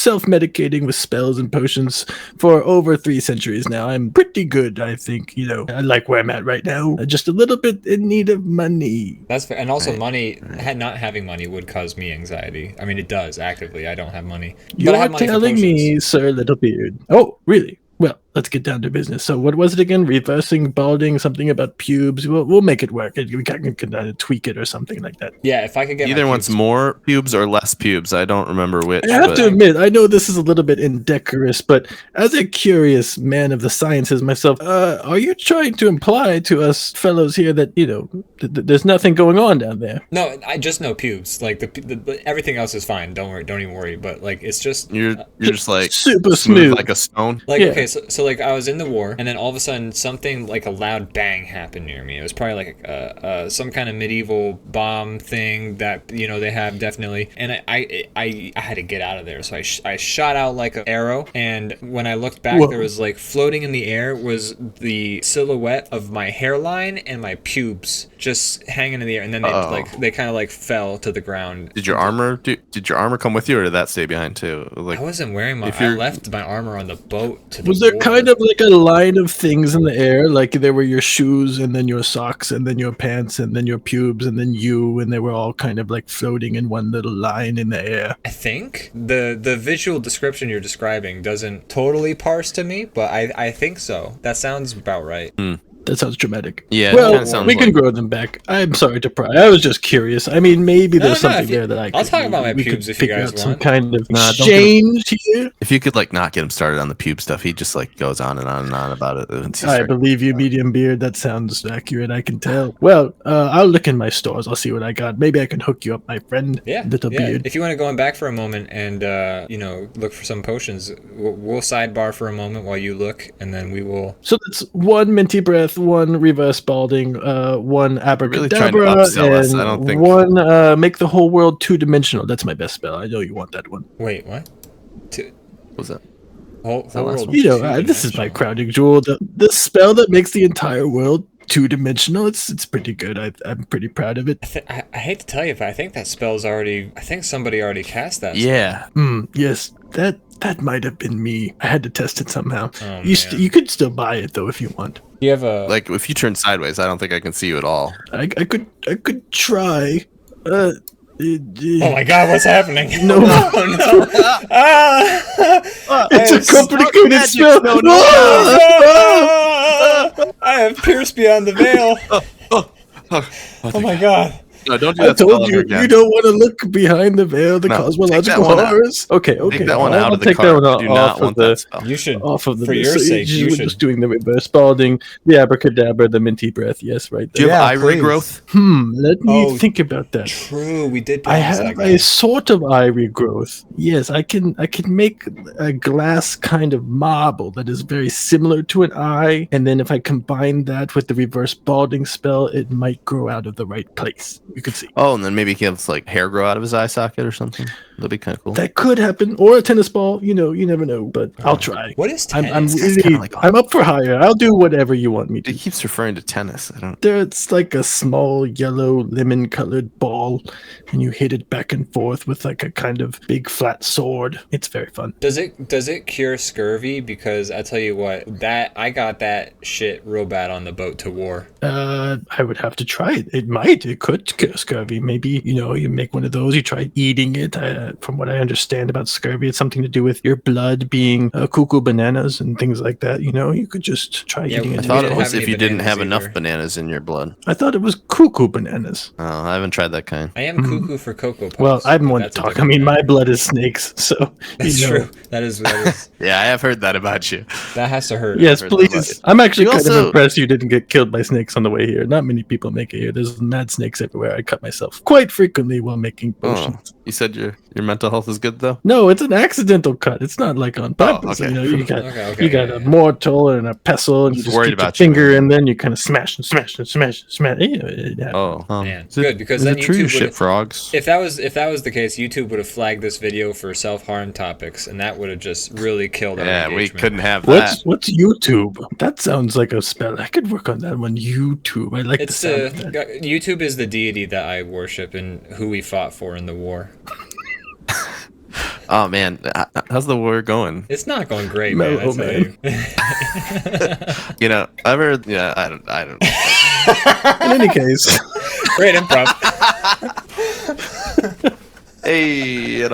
self-medicating with spells and potions for over 3 centuries now. I'm pretty good, I think. You know, I like where I'm at right now. Just a little bit in need of money. That's fair. And also, not having money would cause me anxiety. I mean, it does actively. I don't have money. But I You're have money for telling me, potions. Sir Littlebeard. Oh, really? Well, let's get down to business. So, what was it again? Reversing, balding, something about pubes. We'll make it work. We can tweak it or something like that. Yeah, if I could get either my wants pubes- more pubes or less pubes. I don't remember which. I have but- to admit, I know this is a little bit indecorous, but as a curious man of the sciences myself, are you trying to imply to us fellows here that, you know, there's nothing going on down there? No, I just know pubes. Like the everything else is fine. Don't worry. Don't even worry. But like, it's just You're just like Super smooth. like a stone. like Yeah. okay. So like I was in the war, and then all of a sudden something like a loud bang happened near me. It was probably like some kind of medieval bomb thing that they have definitely. And I had to get out of there. So I shot out like an arrow, and when I looked back, Whoa. there was like floating in the air was the silhouette of my hairline and my pubes just hanging in the air, and then they kind of like fell to the ground. Did your armor come with you, or did that stay behind too? Like I wasn't wearing my. if I you're- left my armor on the boat. To Was the there war. kind of like a line of things in the air? Like there were your shoes and then your socks and then your pants and then your pubes and then you, and they were all kind of like floating in one little line in the air. I think the visual description you're describing doesn't totally parse to me, but I think so. That sounds about right. That sounds dramatic. Yeah, it Well, kinda sounds we can like- grow them back. I'm sorry to pry. I was just curious. I mean, maybe there's No, something if you- there that I I'll could. talk about my we could pubes if you figure guys out some want. kind of Nah, don't exchange here. if you could like not get him started on the pube stuff, he just like goes on and on and on about it. Once you I start- believe you, medium beard. That sounds accurate. I can tell. Well, I'll look in my stores. I'll see what I got. Maybe I can hook you up, my friend. Yeah, Little yeah. beard. If you want to go in back for a moment and look for some potions, we'll sidebar for a moment while you look, and then we will. So that's one minty breath, one reverse balding, one Really trying to abracadabra, upsell us. I and don't think- one make the whole world 2-dimensional. That's my best spell. I know you want that one. Wait, what? What was that? Whole that last world one? You know, this is my crowning jewel. The spell that makes the entire world 2-dimensional. It's pretty good. I'm pretty proud of it. I hate to tell you, but I think that spell's already. I think somebody already cast that. Yeah, Yes, that might have been me. I had to test it somehow. Oh, You could still buy it though if you want. You have a. like if you turn sideways, I don't think I can see you at all. I could try. Oh my God! What's happening? No. Oh no! Ah! It's a complicated magic. spell. No, no. Ah! I have pierced beyond the veil. Oh my God! No, don't do I that. spell told ever you, again. you don't want to look behind the veil, the No, take cosmological that one out. horrors. Okay. Take that one I'll out of the take card. that one Do off not of want the that spell. You should. off of the For your so sake, you were should. just doing the reverse balding, the abracadabra, the minty breath. Yes, right Do you there. have eye please. regrowth? Let me Oh, think about that. True, we did. I promise have that a guy. sort of eye regrowth. Yes, I can make a glass kind of marble that is very similar to an eye, and then if I combine that with the reverse balding spell, it might grow out of the right place. You could see. Oh, and then maybe he has like hair grow out of his eye socket or something. That'd be kind of cool. That could happen, or a tennis ball. You never know. But I'll try. What is I'm tennis? really, kinda like- I'm up for hire. I'll do whatever you want me He to. keeps referring to tennis. I don't. It's like a small yellow lemon-colored ball, and you hit it back and forth with like a kind of big flat sword. It's very fun. Does it cure scurvy? Because I tell you what, that I got that shit real bad on the boat to war. I would have to try it. It might. It could cure scurvy. Maybe, you make one of those, you try eating it. From what I understand about scurvy, it's something to do with your blood being cuckoo bananas and things like that. You could just try eating we I it. thought didn't it was have if any you didn't have bananas enough either. bananas in your blood. I thought it was cuckoo bananas. Oh, I haven't tried that kind. I am cuckoo for Cocoa Puffs. Well, I'm but one to that's a talk. I different mean, my thing. blood is snakes, so That's true. That is Yeah, I have heard that about you. that has to hurt. Yes, heard that about please. it. I'm actually You kind also- of impressed you didn't get killed by snakes on the way here. Not many people make it here. There's mad snakes everywhere. I cut myself quite frequently while making potions. You said your mental health is good though. No, it's an accidental cut. It's not like on purpose. okay. You got Okay, you got a mortal and a pestle, and you Just just worried keep your about you, finger, man. and then you kind of smash and smash and smash and smash. It happens. Oh, Man, Is it- good, because is then it true you YouTube shit would've- frogs? If that was the case, YouTube would have flagged this video for self-harm topics, and that would have just really killed our Yeah, we engagement. couldn't have that. What's YouTube? That sounds like a spell. I could work on that one. YouTube. I like It's the sound of that. YouTube is the deity that I worship and who we fought for in the war. Oh man, how's the war going? It's not going great, No, man. I tell man. you. I've heard. Yeah, I don't. In any case, Great improv. Hey,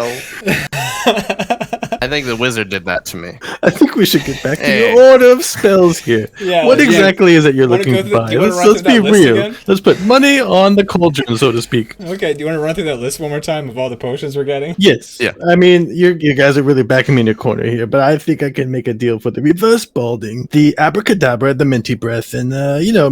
I think the wizard did that to me. I think we should get back to Hey. your order of spells here. Yeah, What yeah. exactly is it you're Wanna looking go to through- buy? do you wanna Let's, run let's be through that list real. again? Let's put money on the cauldron, so to speak. Okay, do you want to run through that list one more time of all the potions we're getting? Yes. Yeah. I mean, you guys are really backing me in a corner here, but I think I can make a deal for the reverse balding, the abracadabra, the minty breath, and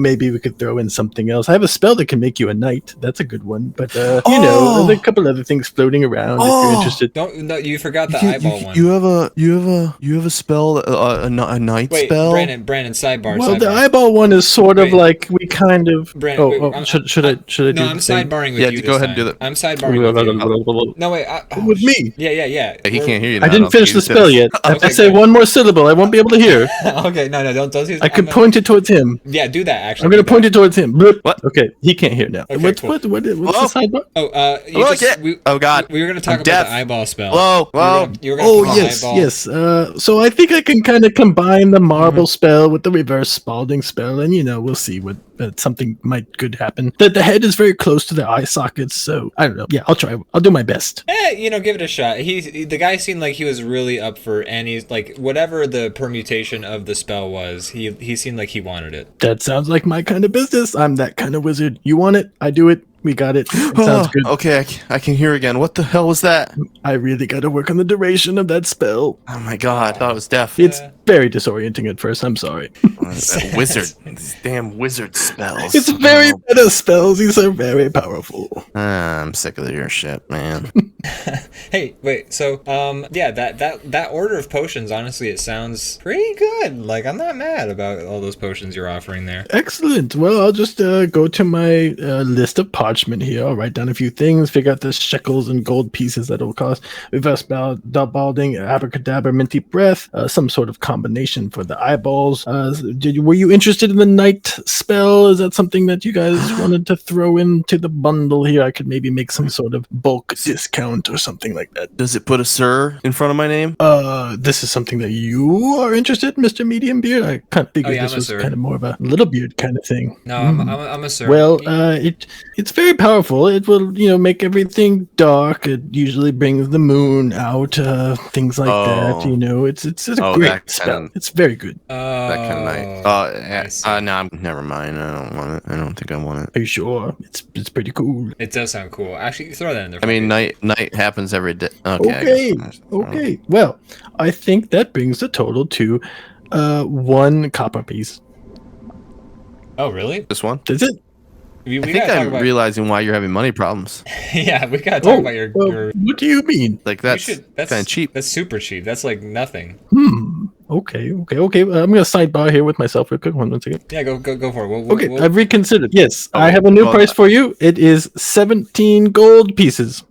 maybe we could throw in something else. I have a spell that can make you a knight. That's a good one. But there's a couple other things floating around if you're interested. No, you forgot the eyeball one. You have a spell, a night Wait, spell. Brandon, sidebar. Well, the sidebar. eyeball one is sort of Wait. like we kind of. Brandon, wait, oh, should I do No, I'm the thing? sidebarring with Yeah, you. go this ahead and do time. that. I'm sidebarring with you. No, wait. With me. Yeah. He can't hear you. I now, didn't don't finish think the he spell says- yet. If I Okay, say good. one more syllable, I won't be able to hear. Okay, no, don't. I could point it towards him. Yeah, do that. Actually, I'm going to do point that. it towards him. Bloop. What? Okay, he can't hear now. Okay, what's cool. what's Hello? the sidebar? Oh, Hello, oh God, we were gonna talk I'm about deaf. the eyeball spell. Whoa. You were gonna Oh call yes, eyeball. yes. So I think I can kind of combine the marble spell with the reverse spalding spell, and we'll see what something might good happen. The head is very close to the eye sockets, so I don't know. Yeah, I'll try. I'll do my best. Give it a shot. The guy seemed like he was really up for any whatever the permutation of the spell was. He seemed like he wanted it. That sounds like my kind of business. I'm that kind of wizard. You want it? I do it. We got it. It sounds good. Okay, I can hear again. What the hell was that? I really got to work on the duration of that spell. Oh my God, I thought it was deaf. It's very disorienting at first. I'm sorry. That wizard, these damn wizard spells. It's very meta spells. These are very powerful. I'm sick of your shit, man. Hey, wait. So, that order of potions. Honestly, it sounds pretty good. Like, I'm not mad about all those potions you're offering there. Excellent. Well, I'll just go to my list of parchment here. I'll write down a few things, figure out the shekels and gold pieces that it'll cost. Reverse balding, abracadabra, minty breath, some sort of combination for the eyeballs. Were you interested in the night spell? Is that something that you guys wanted to throw into the bundle here? I could maybe make some sort of bulk discount or something like that. Does it put a sir in front of my name? This is something that you are interested in, Mr. Medium Beard? I kind of figured yeah, this I'm a was sir. kind of more of a little beard kind of thing. No, I'm a sir. Well, it's very powerful. It will, make everything dark. It usually brings the moon out, things like that. It's a Oh, great that spell. kind- It's very good. That kind of night. I see. No, never mind. I don't want it. I don't think I want it. Are you sure? It's pretty cool. It does sound cool. Actually, throw that in there. I mean, for me. night happens every day. Okay. Okay. Well, I think that brings the total to 1 copper piece. Oh, really? This one. That's it. We I think gotta talk I'm about. realizing why you're having money problems. Yeah, we gotta talk about your. What do you mean? Like we that's should- kind of cheap. That's super cheap. That's like nothing. Okay. I'm gonna sidebar here with myself real quick. One second. Yeah, go for it. Okay, I've reconsidered. Yes, I have a new well, price for you. It is 17 gold pieces.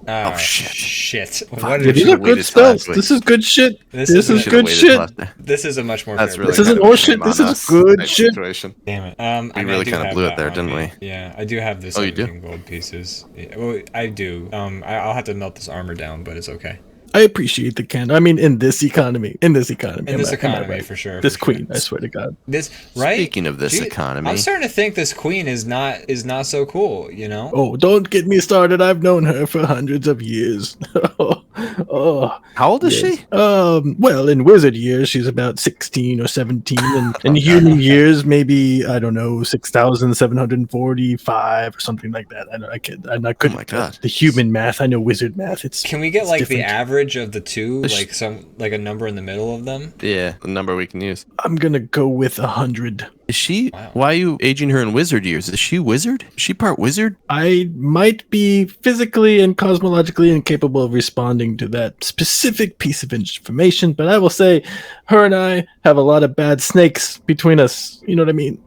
Oh shit. Shit. Fuck. What Yeah, is these should've are good waited spells. last week. This is good shit. This This is is Should've good waited shit. last day. This is a much more. That's fair really price. This isn't kind of a horseshit, shame this on is us good type shit. Situation. Damn it. We really kinda blew it there, didn't we? Yeah, I do have Oh, you do? gold pieces. Yeah, well, I do. I'll have to melt this armor down, but it's okay. I appreciate the candor. I mean, in this economy. In this am economy, right? for sure. This for queen, sure. I swear to God. This right. Speaking of this economy, I'm starting to think this queen is not so cool. You know. Oh, don't get me started. I've known her for hundreds of years. Oh, how old is she? Well, in wizard years, she's about 16 or 17, and in human years, maybe I don't know, 6,745 or something like that. I couldn't. The human math. I know wizard math. Can we get like different. the average of the two, like a number in the middle of them? Yeah, the number we can use. I'm gonna go with 100. Is she? Wow. Why are you aging her in wizard years? Is she wizard? Is she part wizard? I might be physically and cosmologically incapable of responding to that specific piece of information, but I will say her and I have a lot of bad snakes between us. You know what I mean?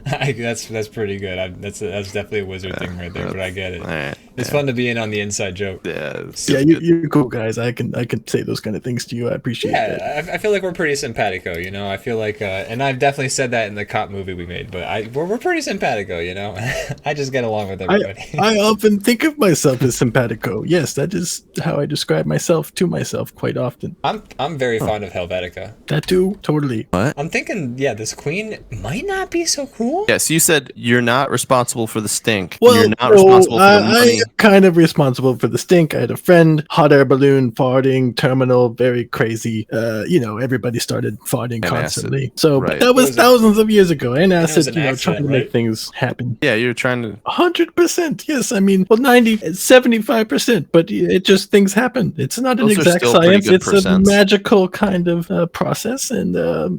That's pretty good. That's definitely a wizard thing right there, but I get it. Right, it's fun to be in on the inside joke. Yeah, you're cool guys. I can say those kind of things to you. I appreciate that. I feel like we're pretty simpatico, you know. I feel like, and I've definitely said that in the cop movie we made, but we're pretty simpatico, you know. I just get along with everybody. I often think of myself as simpatico. Yes, that is how I describe myself to myself quite often. I'm very fond of Helvetica. That too, totally. What? I'm thinking, this queen might not be so cool. Yes, you said you're not responsible for the stink. Well, you're not responsible for the money. I am kind of responsible for the stink. I had a friend, hot air balloon, farting, terminal, very crazy. Everybody started farting constantly. Acid. So, right. But that was thousands of years ago. And acid, accident, trying to make things happen. Yeah, you're trying to 100%. Yes, I mean, 75%. But it just things happen. It's not an Those are exact still pretty science. good It's a percents. magical kind of process. And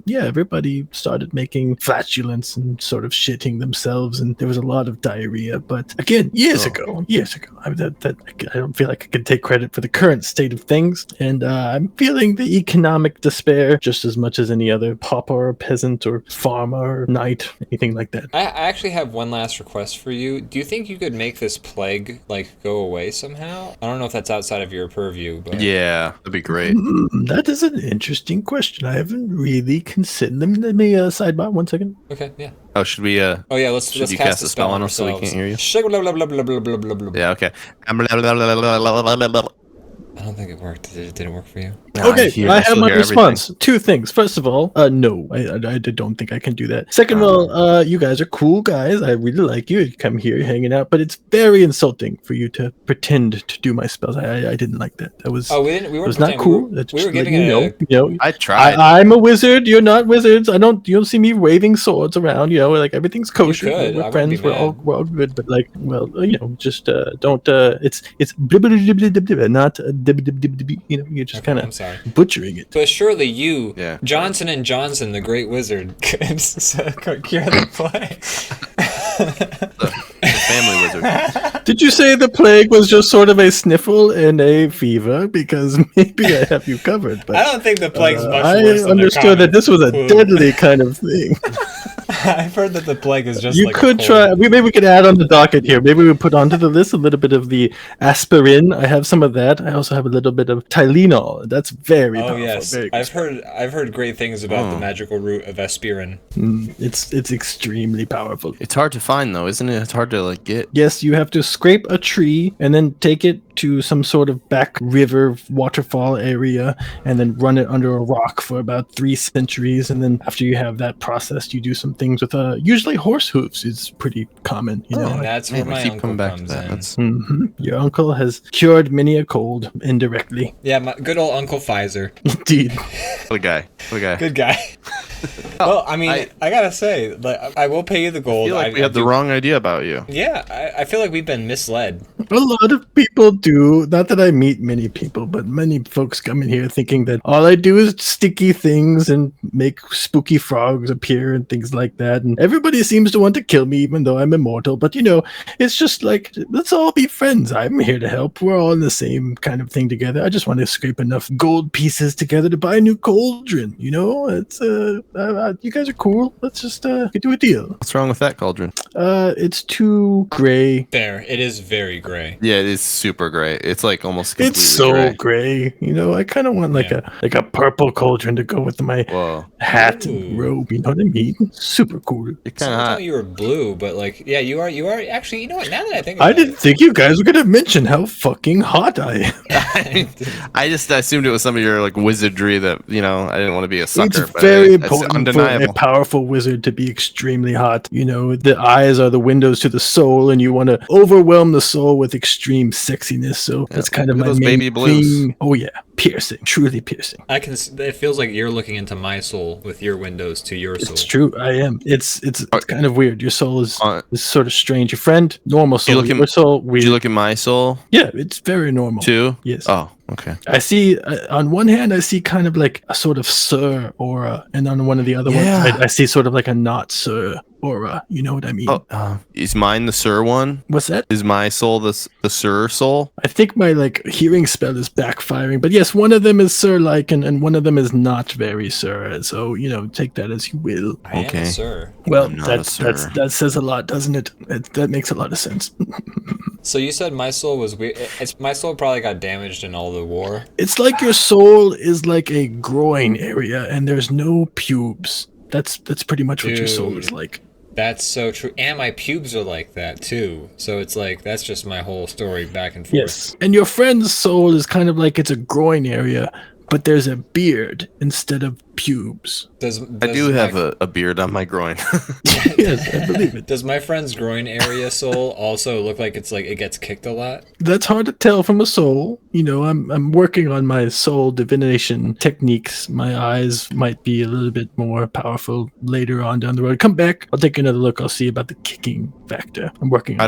everybody started making flatulence and sort of shitting themselves, and there was a lot of diarrhea. But again, years ago, I don't feel like I can take credit for the current state of things, and I'm feeling the economic despair just as much as any other pauper or peasant or farmer or knight, anything like that. I actually have one last request for you. Do you think you could make this plague go away somehow? I don't know if that's outside of your purview, but yeah, that'd be great. That is an interesting question. I haven't really considered. Let me sidebar 1 second. Okay, yeah. Oh, should we? Let's cast a spell on us so we can't hear you? Yeah, okay. I don't think it worked. Did it work for you? Okay, I have my response. Everything. 2 things. First of all, no, I don't think I can do that. Second of all, you guys are cool guys. I really like you. You come here, hanging out, but it's very insulting for you to pretend to do my spells. I didn't like that. That was we weren't not cool. We were giving it I tried. I'm a wizard. You're not wizards. You don't see me waving swords around. Like everything's kosher. We're friends. We're all good. But just don't. It's not. You're just kind of butchering it. But surely you, Johnson & Johnson, the great wizard, could cure the plague. The family wizard. Did you say the plague was just sort of a sniffle and a fever? Because maybe I have you covered. But I don't think the plague's much I worse than understood that this was a deadly kind of thing. I've heard that the plague is just you could try. Maybe we could add on the docket here. Maybe we put onto the list a little bit of the aspirin. I have some of that. I also have a little bit of Tylenol. That's very powerful. Yes, very I've heard great things about the magical root of aspirin. It's extremely powerful. It's hard to find though, isn't it? It's hard to get. Yes, you have to scrape a tree and then take it to some sort of back river waterfall area and then run it under a rock for about 3 centuries, and then after you have that processed, you do some things with usually horse hooves is pretty common, And that's where my uncle comes in. Your uncle has cured many a cold indirectly. Yeah, my good old Uncle Pfizer. Indeed. What a guy. Good guy. Well, I mean, I gotta say, I will pay you the gold. I feel like we had the wrong idea about you. Yeah, I feel like we've been misled. A lot of people do. Not that I meet many people, but many folks come in here thinking that all I do is sticky things and make spooky frogs appear and things like that. And everybody seems to want to kill me, even though I'm immortal. But, it's just like, let's all be friends. I'm here to help. We're all in the same kind of thing together. I just want to scrape enough gold pieces together to buy a new cauldron. It's You guys are cool. Let's just do a deal. What's wrong with that cauldron? It's too gray. There, it is very gray. Yeah, it is super gray. It's like almost completely It's so gray. gray. You know, I kind of want like a purple cauldron to go with my Whoa. hat and robe. You know what I mean? Super cool. You're I kind of thought hot. you were blue, but like, yeah, you are actually. You know what? Now that I think I about didn't think you guys were gonna mention how fucking hot I am. I just assumed it was some of your like wizardry that I didn't want to be a sucker. It's but very it's important for undeniable. a powerful wizard to be extremely hot. You know, the eyes are the windows to the soul, and you want to overwhelm the soul with extreme sexiness. So that's kind of look my at those main baby blues. thing. Oh yeah, piercing, truly piercing. I can. It feels like you're looking into my soul with your windows to your soul. It's true. I am. It's kind of weird. Your soul is sort of strange. Your friend, normal soul. look at- Your soul, weird. Did you look at my soul Yeah, it's very normal. too? Yes. Oh, okay. I see, on one hand, I see kind of like a sort of Sir aura, and on one of the other Yeah. ones, I see sort of like a not Sir aura. You know what I mean? Oh, is mine the Sir one? What's that? Is my soul the Sir soul? I think my like hearing spell is backfiring, but yes, one of them is Sir-like, and one of them is not very Sir. So take that as you will. I am Okay. a sir. Well, I'm not a Sir. that says a lot, doesn't it? That makes a lot of sense. So you said my soul was weird. It's my soul probably got damaged in all the war. It's like your soul is like a groin area, and there's no pubes. That's pretty much what your soul is Dude. like. That's so true. And my pubes are like that too. So it's like that's just my whole story back and forth. Yes. And your friend's soul is kind of like it's a groin area, but there's a beard instead of pubes. I I do have a beard on my groin. Yes, I believe it. Does my friend's groin area soul also look like it's like it gets kicked a lot? That's hard to tell from a soul. I'm working on my soul divination techniques. My eyes might be a little bit more powerful later on down the road. Come back. I'll take another look. I'll see about the kicking factor. I'm working on I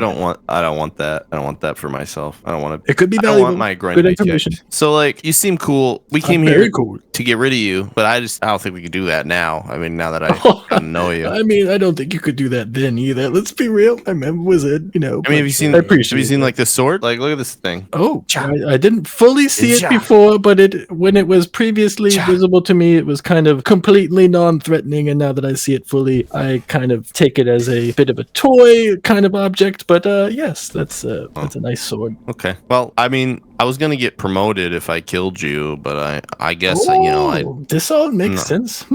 don't want that. I don't want that for myself. I don't want to. It could be I don't valuable. want my groin Good to be information. kicked. So like, you seem cool. We came Very here cool. to get rid of you, but I don't think we could do that now. I mean, now that I got to know you. I mean, I don't think you could do that then either. Let's be real. I'm a wizard, I mean, have you seen? I Have appreciate you seen that. like this sword? Like, look at this thing. Oh, I didn't fully see it Ja. before, but when it was previously Ja. visible to me, it was kind of completely non-threatening, and now that I see it fully, I kind of take it as a bit of a toy kind of object. But yes, that's a nice sword. Okay. Well, I mean, I was gonna get promoted if I killed you, but I guess This all makes No. sense.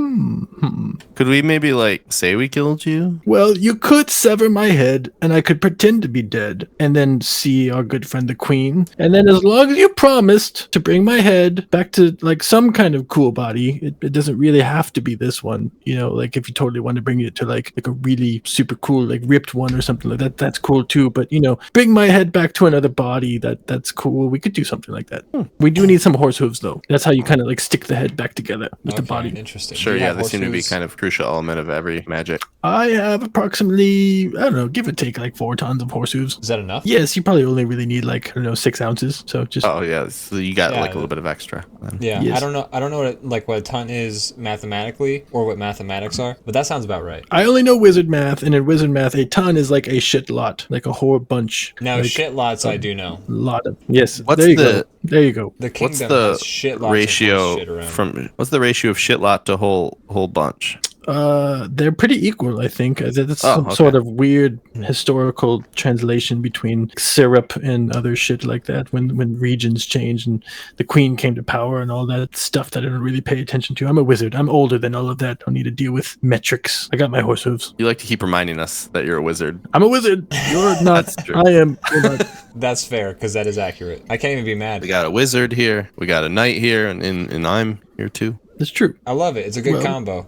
Could we maybe like say we killed you? Well, you could sever my head, and I could pretend to be dead, and then see our good friend the Queen. And then, as long as you promised to bring my head back to like some kind of cool body, it doesn't really have to be this one. Like if you totally want to bring it to like a really super cool, like ripped one or something like that, that's cool too. But bring my head back to another body. That's cool. We could do something like that. We do need some horse hooves though. That's how you kind of like stick the head back together with the body. Interesting. Sure. Do you Yeah, have they seem to be horseshoes? kind of crucial element of every magic. I have approximately, I don't know, give or take like 4 tons of horse hooves. Is that enough? Yes, you probably only really need like, I don't know, 6 ounces. So just Oh yeah, so you got Yeah. like a little bit of extra. Then. Yeah, Yes. I don't know what a ton is mathematically or what mathematics are, but that sounds about right. I only know wizard math, and in wizard math, a ton is like a shit lot, like a whole bunch. Now like, shit lots I do know. lot of yes. What's there you the- go. There you go. The What's kingdom the has shit lots of ratio shit around. what's the ratio of shit lot to whole bunch? They're pretty equal, I think. That's Oh, some okay. sort of weird historical translation between syrup and other shit like that. When regions changed and the queen came to power and all that stuff that I don't really pay attention to. I'm a wizard. I'm older than all of that. I don't need to deal with metrics. I got my horse hooves. You like to keep reminding us that you're a wizard. I'm a wizard. You're not. That's true. I am. You're not. That's fair because that is accurate. I can't even be mad. We got a wizard here. We got a knight here, and I'm here too. That's true. I love it. It's a good Well, combo.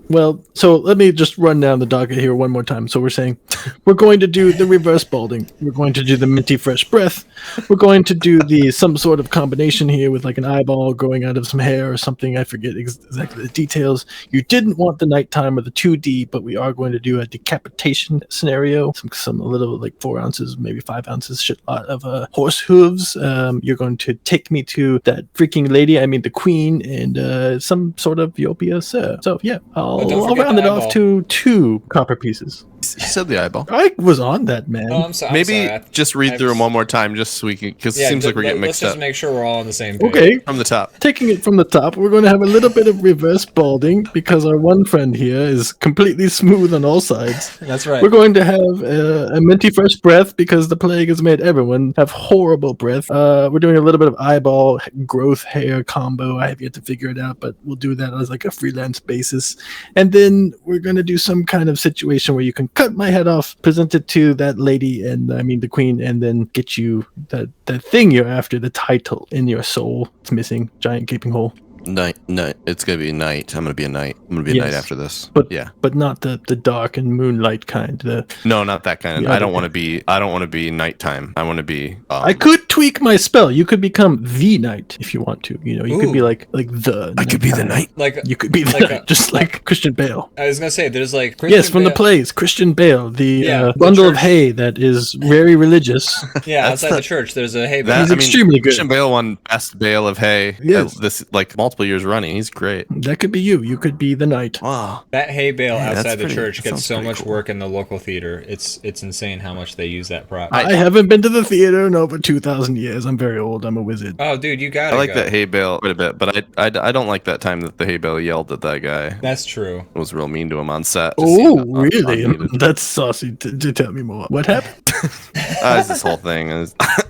Well, so let me just run down the docket here one more time. So we're saying we're going to do the reverse balding. We're going to do the minty fresh breath. We're going to do some sort of combination here with like an eyeball growing out of some hair or something. I forget exactly the details. You didn't want the nighttime or the 2D, but we are going to do a decapitation scenario. Some a little like 4 ounces, maybe 5 ounces shit lot of horse hooves. You're going to take me to that freaking lady, I mean the queen, and some sort of Yopia sir. So yeah, But don't I'll forget round the it off eyeball. to 2 copper pieces. said the eyeball. I was on that, man. Oh, I'm sorry. Maybe just read through them one more time, just so we can, because it seems like we're getting let's mixed up. just make sure we're all on the same page. Okay, From the top. taking it from the top, we're going to have a little bit of reverse balding because our one friend here is completely smooth on all sides. That's right. We're going to have a minty fresh breath because the plague has made everyone have horrible breath. We're doing a little bit of eyeball growth hair combo. I have yet to figure it out, but we'll do that as like a freelance basis. And then we're going to do some kind of situation where you can cut my head off, present it to that lady, and I mean the queen, and then get you that thing you're after, the title in your soul. It's missing. Giant gaping hole. Night. It's gonna be a night. I'm gonna be a night. I'm gonna be a night after this. But yeah, but not the dark and moonlight kind. no, not that kind. The I other don't want to be. I don't want to be nighttime. I want to be. I could tweak my spell. You could become the knight if you want to. You know, you could be like the. I could be the knight. Like You could be just like Christian Bale. I was gonna say, there's like Christian Yes, from the Bale- plays, Christian Bale, the Yeah, the bundle of church. hay that is very religious. Yeah, That's outside the- the church, there's a hay That- bale. He's extremely good. Christian Bale won best bale of hay. Yes. This like multiple years running. He's great. That could be you. You could be the knight. Wow. That hay bale Yeah, that's outside the pretty- church that gets sounds so pretty much cool. work in the local theater. It's insane how much they use that prop. I haven't been to the theater in over 2,000 years. I'm very old. I'm a wizard. Oh, dude, you got I it. like that hay bale quite a bit, but I don't like that time that the hay bale yelled at that guy. That's true. It was real mean to him on set. Oh, Just really? unneeded. That's saucy. To tell me more. What happened? It's this whole thing.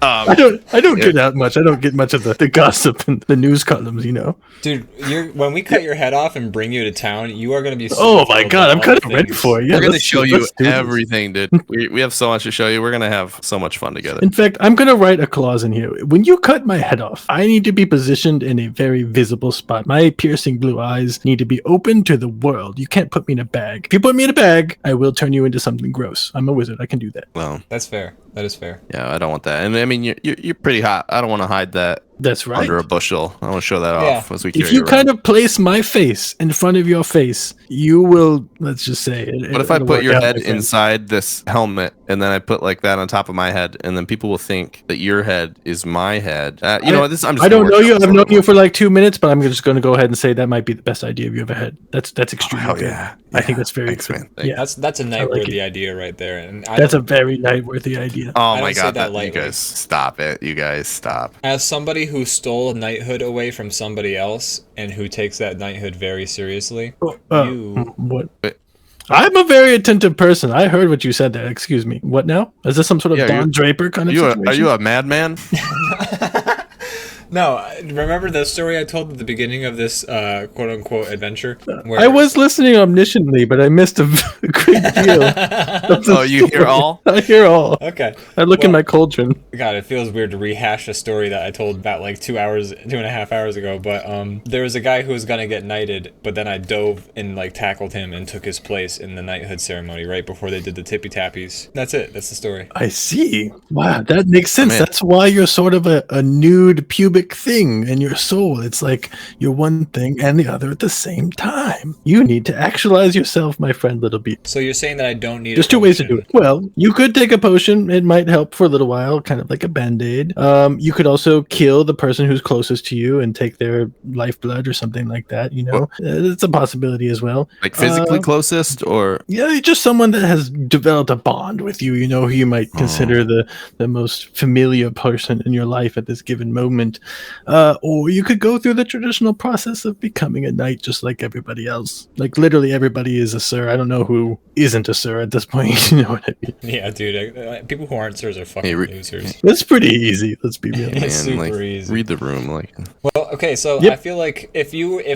I don't get out much. I don't get much of the gossip and the news columns, you know. Dude, when we cut your head off and bring you to town, you are going to be so Oh my thrilled god, with I'm all kind the of ready things. for it. Yeah, We're gonna let's show do- you let's do this. everything, dude. We have so much to show you. We're gonna have so much fun together. In fact, I'm going to write a clause in here. When you cut my head off, I need to be positioned in a very visible spot. My piercing blue eyes need to be open to the world. You can't put me in a bag. If you put me in a bag, I will turn you into something gross. I'm a wizard. I can do that. Well, That's fair. That is fair. yeah, I don't want that. And I mean, you're pretty hot. I don't want to hide that That's right. under a bushel. I want to show that Yeah. off as we carry If you around. kind of place my face in front of your face, you will, let's just say it. What if I it'll put work your out, head my friend. inside this helmet and then I put like that on top of my head and then people will think that your head is my head? You know what? This I'm just I don't gonna know work you. out I've known you something. for like 2 minutes, but I'm just going to go ahead and say that might be the best idea you ever had. That's extremely hell good. yeah. I think Yeah. that's very Thanks, good. man. Thank Yeah, That's a like night-worthy it. idea right there. And I that's a don't- very night-worthy idea. Oh I my don't say god, that you lightly. guys stop it. You guys stop. As somebody who stole knighthood away from somebody else and who takes that knighthood very seriously, you- What? Wait. I'm a very attentive person. I heard what you said there. Excuse me. What now? Is this some sort of Yeah, Don Draper kind of Are situation? you a madman? No, remember the story I told at the beginning of this quote-unquote adventure? Where I was listening omnisciently, but I missed a great deal. of the Oh, you hear story. all? I hear all. Okay. I look in Well- my cauldron. God, it feels weird to rehash a story that I told about like 2.5 hours ago. But there was a guy who was gonna get knighted, but then I dove and like tackled him and took his place in the knighthood ceremony right before they did the tippy tappies. That's it. That's the story. I see. Wow, that makes sense. man. That's why you're sort of a nude pubic thing in your soul. It's like you're one thing and the other at the same time. You need to actualize yourself, my friend Little Beat. So you're saying that I don't need. There's a two ways to do potion. it. Well, you could take a potion. It might help for a little while, kind of like a band-aid. You could also kill the person who's closest to you and take their lifeblood or something like that, you know? It's a possibility as well. Like physically closest or Yeah, just someone that has developed a bond with you, you know, who you might consider the most familiar person in your life at this given moment. Or you could go through the traditional process of becoming a knight just like everybody else. Like literally everybody is a sir. I don't know who isn't a sir at this point. You know what I mean? Yeah, dude. People who aren't sirs are fucking Hey, losers. That's pretty easy. Let's be real. It's super like easy. read the room like Well, okay, so Yep. I feel like if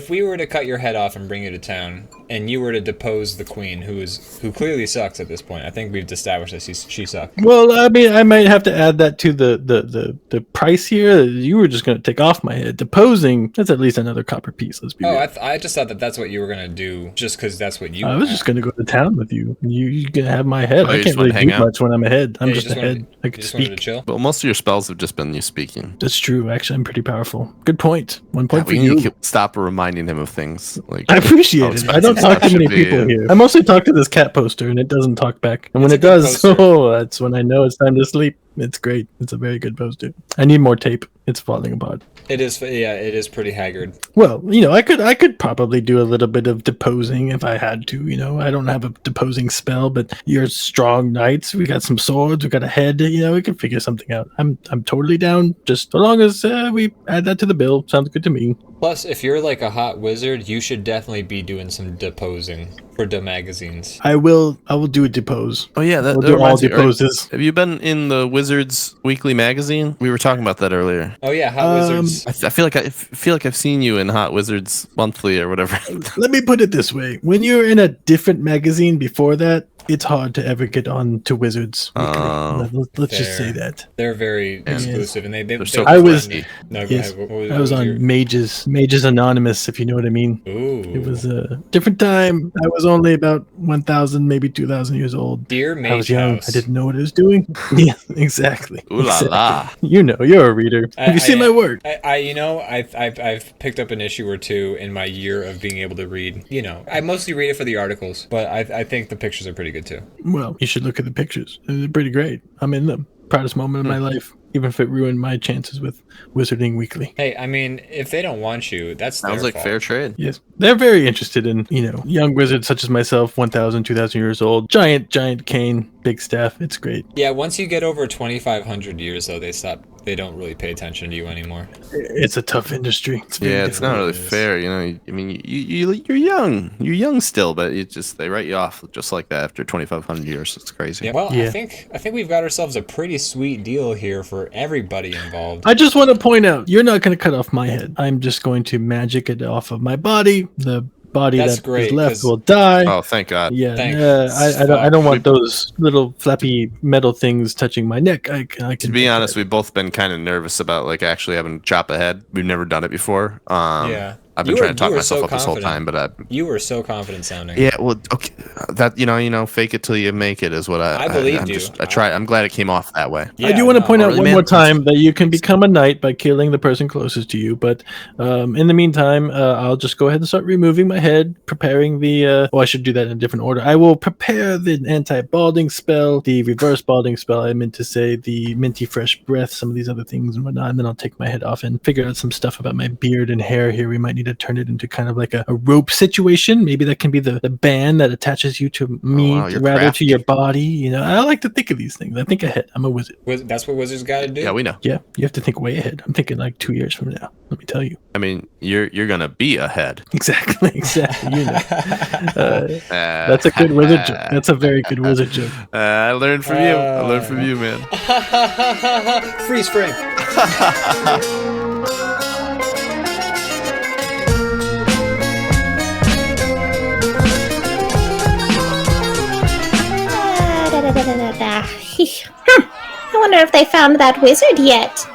we were to cut your head off and bring you to town, and you were to depose the queen, who clearly sucks at this point. I think we've established that she sucks. Well, I mean, I might have to add that to the price here. You were just going to take off my head. Deposing, that's at least another copper piece. Let's be Oh, real. I just thought that that's what you were gonna do, just because that's what you. I was just going to go to town with you. You're going to have my head. Oh, I you can't just wanna really hang do out? much when I'm ahead. I'm Yeah, you just wanted- ahead. I you can just wanted to speak. chill. well, most of your spells have just been you speaking. That's true. Actually, I'm pretty powerful. Good point. 1 point for We you. need to stop reminding him of things like I appreciate how it. I don't expensive talk to stuff many should be. people here. I mostly talk to this cat poster, and it doesn't talk back. And when It's it a good does, poster. oh, that's when I know it's time to sleep. It's great. It's a very good poster. I need more tape. It's falling apart. It is, yeah, it is pretty haggard. Well, I could probably do a little bit of deposing if I had to. I don't have a deposing spell, but you're strong knights. We got some swords. We got a head. We can figure something out. I'm totally down. Just so long as we add that to the bill. Sounds good to me. Plus, if you're like a hot wizard, you should definitely be doing some deposing for the magazines. I will do a depose. Oh yeah, We'll that do all reminds me. deposes. Have you been in the Wizards Weekly magazine? We were talking about that earlier. Oh yeah, hot wizards. I feel like I've seen you in Hot Wizards Monthly or whatever. Let me put it this way: when you're in a different magazine before that, it's hard to ever get on to Wizards Weekly. Let's just say that. They're very exclusive, and they're so I was- friendly. No, go Yes, ahead. I was on Mages Anonymous, if you know what I mean. Ooh. It was a different time. I was only about 1,000, maybe 2,000 years old. Dear Mage I was young. House. I didn't know what I was doing. Yeah, exactly. Ooh la la. You're a reader. Have you seen my work? I've picked up an issue or two in my year of being able to read. I mostly read it for the articles, but I think the pictures are pretty good too. Well, you should look at the pictures. They're pretty great. I'm in them. Proudest moment of my life, even if it ruined my chances with Wizarding Weekly. Hey, I mean, if they don't want you, that's Sounds their like fault. fair trade. Yes, they're very interested in, young wizards such as myself, 1,000, 2,000 years old, giant cane, big staff. It's great. Yeah, once you get over 2,500 years, though, they don't really pay attention to you anymore. It's a tough industry. It's very Yeah, it's not really fair. I mean, you're young. You're young still, but they write you off just like that after 2,500 years. It's crazy. Yeah, well, Yeah. I think we've got ourselves a pretty sweet deal here for everybody involved. I just want to point out, you're not going to cut off my head. I'm just going to magic it off of my body. The body That's that great, is left 'cause- will die. Oh, thank God. Yeah, Thanks. I don't want those little flappy metal things touching my neck. I can To be honest, we've both been kind of nervous about actually having to chop a head. We've never done it before. Yeah. I've been You were- trying to talk you were myself so up this whole confident. time, but You were so confident sounding. yeah, well, okay, that fake it till you make it is what I believed I'm you. I try. I'm glad it came off that way. I do want to point out really, one man. more time that you can become a knight by killing the person closest to you. But in the meantime, I'll just go ahead and start removing my head, preparing the. I should do that in a different order. I will prepare the anti-balding spell, the reverse balding spell. I meant to say the minty fresh breath, some of these other things and whatnot. And then I'll take my head off and figure out some stuff about my beard and hair here. We might need to turn it into kind of like a rope situation. Maybe that can be the band that attaches you to me wow, you're rather crafty. to your body. I like to think of these things. I think ahead. I'm a wizard. That's what wizards got to do. Yeah, we know. Yeah, you have to think way ahead. I'm thinking like 2 years from now. Let me tell you. I mean, you're gonna be ahead. Exactly. That's a good wizard joke. That's a very good wizard joke. I learned from you. I learned from you, man. Freeze frame. I wonder if they found that wizard yet.